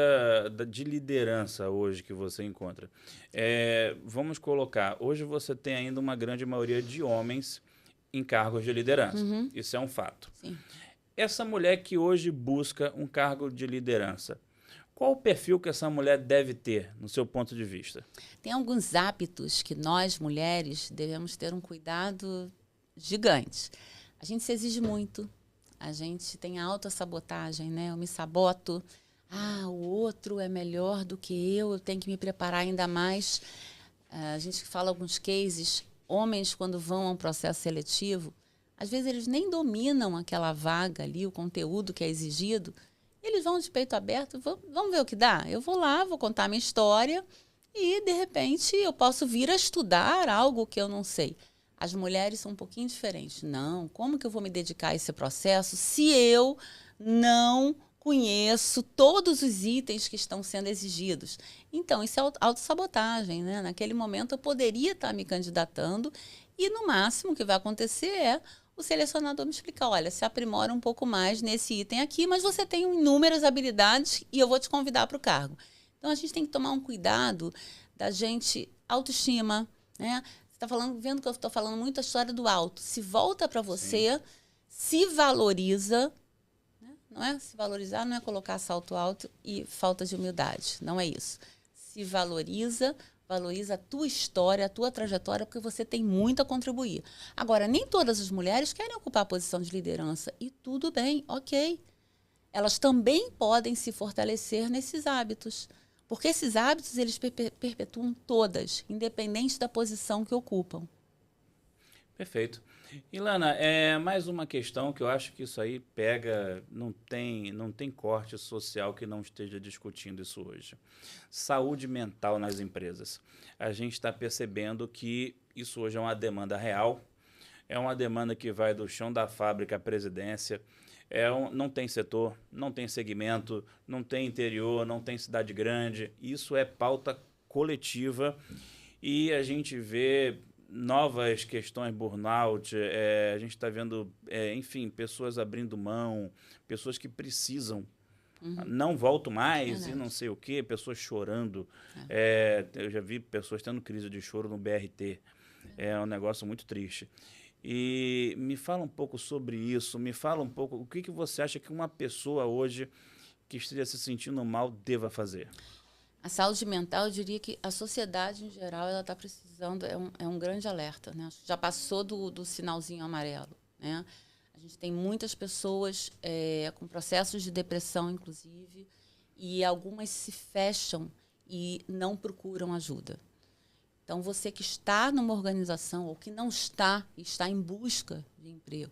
de liderança hoje que você encontra, vamos colocar, hoje você tem ainda uma grande maioria de homens em cargos de liderança. Isso é um fato. Sim. Essa mulher que hoje busca um cargo de liderança, qual o perfil que essa mulher deve ter, no seu ponto de vista? Tem alguns hábitos que nós, mulheres, devemos ter um cuidado gigante. A gente se exige muito, a gente tem a autossabotagem, né? Eu me saboto, o outro é melhor do que eu tenho que me preparar ainda mais. A gente fala alguns cases, homens quando vão a um processo seletivo, às vezes eles nem dominam aquela vaga ali, o conteúdo que é exigido, eles vão de peito aberto, vamos ver o que dá? Eu vou lá, vou contar a minha história e, de repente, eu posso vir a estudar algo que eu não sei. As mulheres são um pouquinho diferentes. Não, como que eu vou me dedicar a esse processo se eu não conheço todos os itens que estão sendo exigidos? Então, isso é autossabotagem, né? Naquele momento, eu poderia estar me candidatando e, no máximo, o que vai acontecer é o selecionador me explicar, olha, se aprimora um pouco mais nesse item aqui, mas você tem inúmeras habilidades e eu vou te convidar para o cargo. Então, a gente tem que tomar um cuidado da gente, autoestima, né? Você está vendo que eu estou falando muito a história do auto. Se volta para você, se valoriza, né? Não é se valorizar, não é colocar salto alto e falta de humildade, não é isso. Se valoriza a tua história, a tua trajetória, porque você tem muito a contribuir. Agora, nem todas as mulheres querem ocupar a posição de liderança. E tudo bem, ok. Elas também podem se fortalecer nesses hábitos. Porque esses hábitos, eles perpetuam todas, independente da posição que ocupam. Perfeito. Ilana, mais uma questão que eu acho que isso aí pega, não tem corte social que não esteja discutindo isso hoje. Saúde mental nas empresas. A gente está percebendo que isso hoje é uma demanda real, é uma demanda que vai do chão da fábrica à presidência, não tem setor, não tem segmento, não tem interior, não tem cidade grande. Isso é pauta coletiva e a gente vê novas questões, burnout, a gente está vendo, enfim, pessoas abrindo mão, pessoas que precisam, não volto mais e não sei o quê, pessoas chorando. Eu já vi pessoas tendo crise de choro no BRT. É um negócio muito triste. E me fala um pouco sobre isso, me fala um pouco, o que você acha que uma pessoa hoje que esteja se sentindo mal deva fazer? A saúde mental, eu diria que a sociedade, em geral, ela está precisando, é um grande alerta, né? Já passou do sinalzinho amarelo, né? A gente tem muitas pessoas com processos de depressão, inclusive, e algumas se fecham e não procuram ajuda. Então, você que está numa organização ou que não está em busca de emprego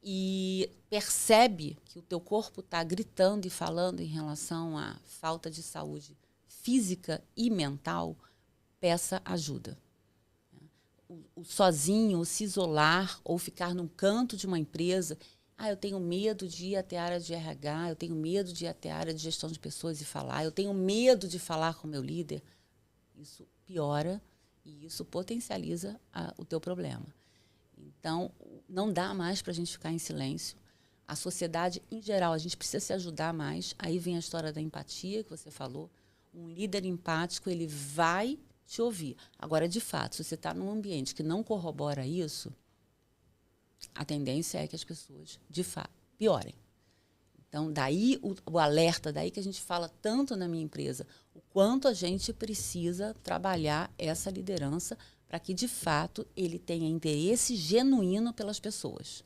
e percebe que o teu corpo está gritando e falando em relação à falta de saúde física e mental, peça ajuda. O sozinho, o se isolar ou ficar num canto de uma empresa, eu tenho medo de ir até a área de RH, eu tenho medo de ir até a área de gestão de pessoas e falar, eu tenho medo de falar com o meu líder. Isso piora e isso potencializa o teu problema. Então, não dá mais para a gente ficar em silêncio. A sociedade, em geral, a gente precisa se ajudar mais. Aí vem a história da empatia que você falou. Um líder empático, ele vai te ouvir. Agora, de fato, se você está num ambiente que não corrobora isso, a tendência é que as pessoas, de fato, piorem. Então, daí o alerta, daí que a gente fala tanto na minha empresa, o quanto a gente precisa trabalhar essa liderança para que, de fato, ele tenha interesse genuíno pelas pessoas.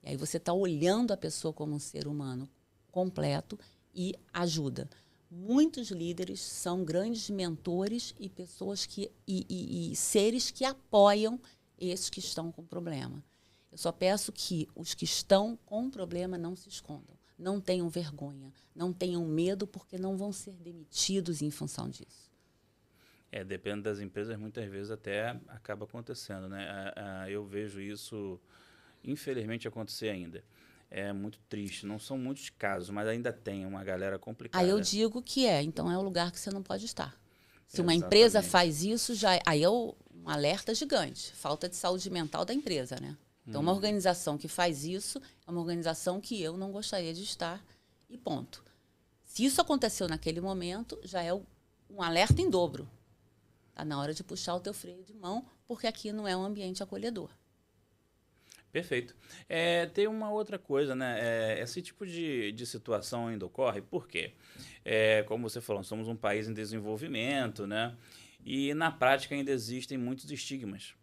E aí você está olhando a pessoa como um ser humano completo e ajuda. Muitos líderes são grandes mentores e pessoas e seres que apoiam esses que estão com problema. Eu só peço que os que estão com problema não se escondam, não tenham vergonha, não tenham medo, porque não vão ser demitidos em função disso. Depende das empresas, muitas vezes até acaba acontecendo, né? Eu vejo isso, infelizmente, acontecer ainda. É muito triste, não são muitos casos, mas ainda tem uma galera complicada. Aí eu digo que então é um lugar que você não pode estar. Se uma empresa faz isso, aí é um alerta gigante. Falta de saúde mental da empresa, né? Então, uma organização que faz isso é uma organização que eu não gostaria de estar e ponto. Se isso aconteceu naquele momento, já é um alerta em dobro. Está na hora de puxar o teu freio de mão, porque aqui não é um ambiente acolhedor. Perfeito. Tem uma outra coisa, né? Esse tipo de situação ainda ocorre, por quê? Como você falou, somos um país em desenvolvimento, né? E na prática ainda existem muitos estigmas.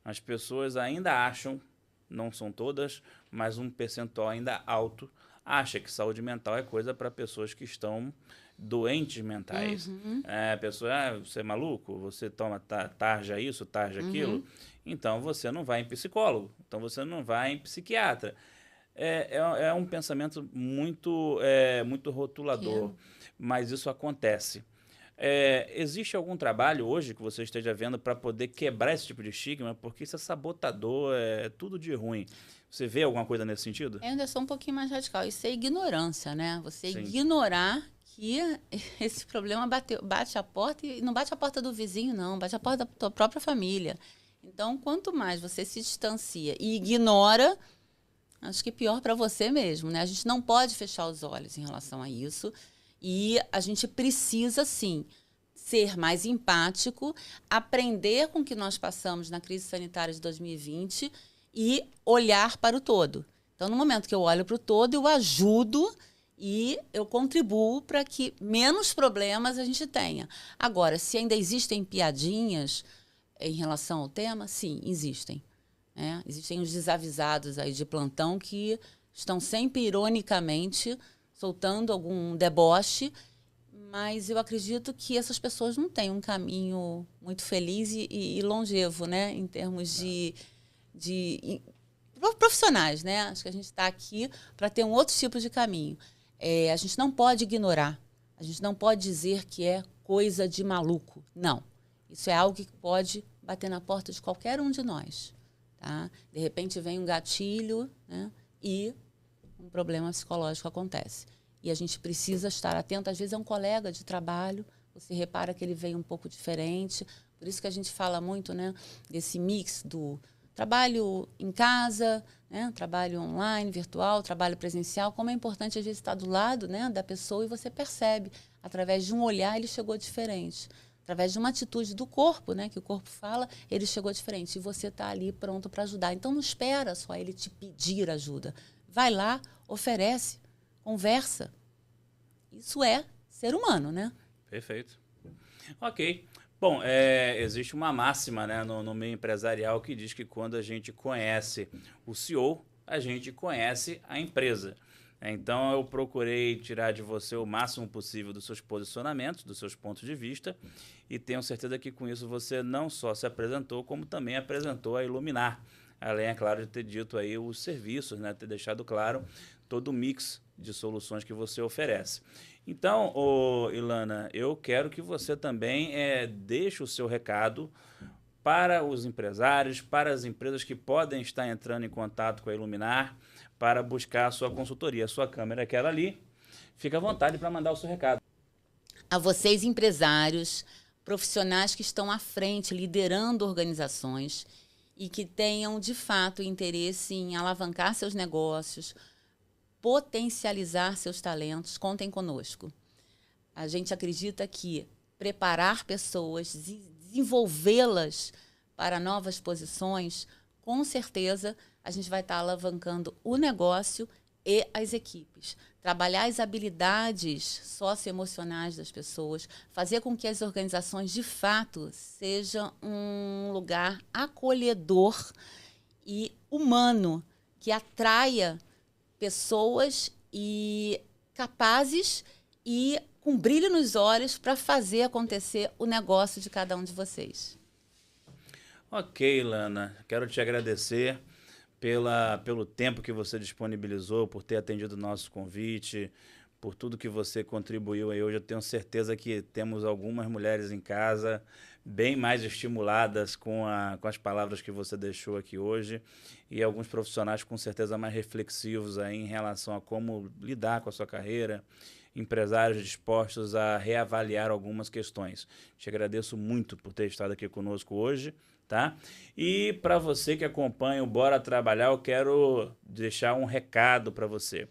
As pessoas ainda acham, não são todas, mas um percentual ainda alto, acha que saúde mental é coisa para pessoas que estão doentes mentais. A pessoa, você é maluco? Você toma tarja isso, tarja aquilo? Então você não vai em psicólogo, então você não vai em psiquiatra. É um pensamento muito rotulador, mas isso acontece. Existe algum trabalho hoje que você esteja vendo para poder quebrar esse tipo de estigma? Porque isso é sabotador, é tudo de ruim. Você vê alguma coisa nesse sentido? Eu ainda sou um pouquinho mais radical. Isso é ignorância, né? Você Sim. ignorar que esse problema bate a porta, e não bate a porta do vizinho, não. Bate a porta da tua própria família. Então, quanto mais você se distancia e ignora, acho que pior para você mesmo, né? A gente não pode fechar os olhos em relação a isso e a gente precisa, sim, ser mais empático, aprender com o que nós passamos na crise sanitária de 2020 e olhar para o todo. Então, no momento que eu olho para o todo, eu ajudo e eu contribuo para que menos problemas a gente tenha. Agora, se ainda existem piadinhas em relação ao tema, sim, existem. Existem os desavisados aí de plantão que estão sempre ironicamente soltando algum deboche, mas eu acredito que essas pessoas não têm um caminho muito feliz e longevo, né? Em termos de profissionais, né? Acho que a gente está aqui para ter um outro tipo de caminho. A gente não pode ignorar, a gente não pode dizer que é coisa de maluco. Não. Isso é algo que pode bater na porta de qualquer um de nós. Tá? De repente vem um gatilho, né? E um problema psicológico acontece. E a gente precisa estar atento. Às vezes é um colega de trabalho, você repara que ele veio um pouco diferente. Por isso que a gente fala muito, né, desse mix do trabalho em casa, né, trabalho online, virtual, trabalho presencial. Como é importante, às vezes, estar do lado, né, da pessoa e você percebe, através de um olhar, ele chegou diferente. Através de uma atitude do corpo, né, que o corpo fala, ele chegou diferente. E você está ali pronto para ajudar. Então, não espera só ele te pedir ajuda. Vai lá, oferece, conversa. Isso é ser humano, né? Perfeito. Ok. Bom, existe uma máxima, né, no meio empresarial que diz que quando a gente conhece o CEO, a gente conhece a empresa. Então, eu procurei tirar de você o máximo possível dos seus posicionamentos, dos seus pontos de vista, e tenho certeza que com isso você não só se apresentou, como também apresentou a Iluminar. Além, é claro, de ter dito aí os serviços, né, ter deixado claro todo o mix de soluções que você oferece. Então, Ilana, eu quero que você também deixe o seu recado para os empresários, para as empresas que podem estar entrando em contato com a Iluminar para buscar a sua consultoria. A sua câmera é aquela ali. Fica à vontade para mandar o seu recado. A vocês, empresários, profissionais que estão à frente, liderando organizações e que tenham, de fato, interesse em alavancar seus negócios, potencializar seus talentos, contem conosco. A gente acredita que preparar pessoas, desenvolvê-las para novas posições, com certeza a gente vai estar alavancando o negócio e as equipes. Trabalhar as habilidades socioemocionais das pessoas, fazer com que as organizações, de fato, sejam um lugar acolhedor e humano, que atraia pessoas capazes e com brilho nos olhos para fazer acontecer o negócio de cada um de vocês. Ok, Ilana, quero te agradecer pelo tempo que você disponibilizou, por ter atendido o nosso convite, por tudo que você contribuiu aí hoje. Eu tenho certeza que temos algumas mulheres em casa bem mais estimuladas com as palavras que você deixou aqui hoje e alguns profissionais com certeza mais reflexivos aí em relação a como lidar com a sua carreira, empresários dispostos a reavaliar algumas questões. Te agradeço muito por ter estado aqui conosco hoje. Tá? E para você que acompanha o Bora Trabalhar, eu quero deixar um recado para você.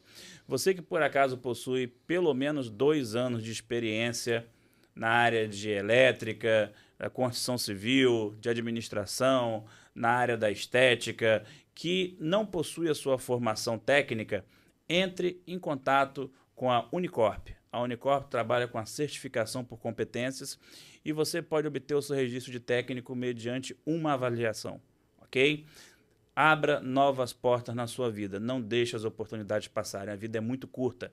Você que por acaso possui pelo menos 2 anos de experiência na área de elétrica, da construção civil, de administração, na área da estética, que não possui a sua formação técnica, entre em contato com a Unicorp. A Unicorp trabalha com a certificação por competências e você pode obter o seu registro de técnico mediante uma avaliação, ok? Abra novas portas na sua vida, não deixe as oportunidades passarem, a vida é muito curta.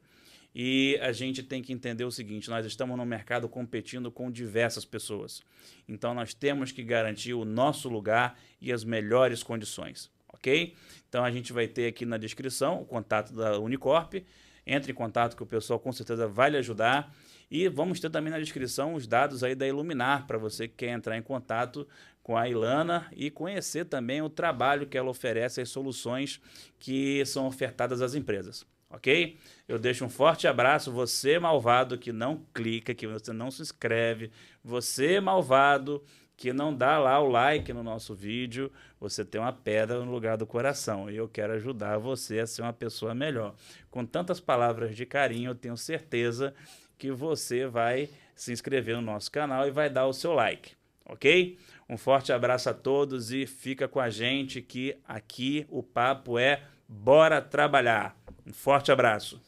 E a gente tem que entender o seguinte, nós estamos no mercado competindo com diversas pessoas. Então nós temos que garantir o nosso lugar e as melhores condições, ok? Então a gente vai ter aqui na descrição o contato da Unicorp. Entre em contato que o pessoal com certeza vai lhe ajudar. E vamos ter também na descrição os dados aí da Iluminar, para você que quer entrar em contato com a Ilana e conhecer também o trabalho que ela oferece, as soluções que são ofertadas às empresas. ok? Eu deixo um forte abraço. Você, malvado, que não clica, que você não se inscreve. Você, malvado, que não dá lá o like no nosso vídeo. Você tem uma pedra no lugar do coração. E eu quero ajudar você a ser uma pessoa melhor. Com tantas palavras de carinho, eu tenho certeza que você vai se inscrever no nosso canal e vai dar o seu like, ok? Um forte abraço a todos e fica com a gente que aqui o papo é Bora Trabalhar. Um forte abraço.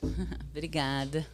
Obrigada.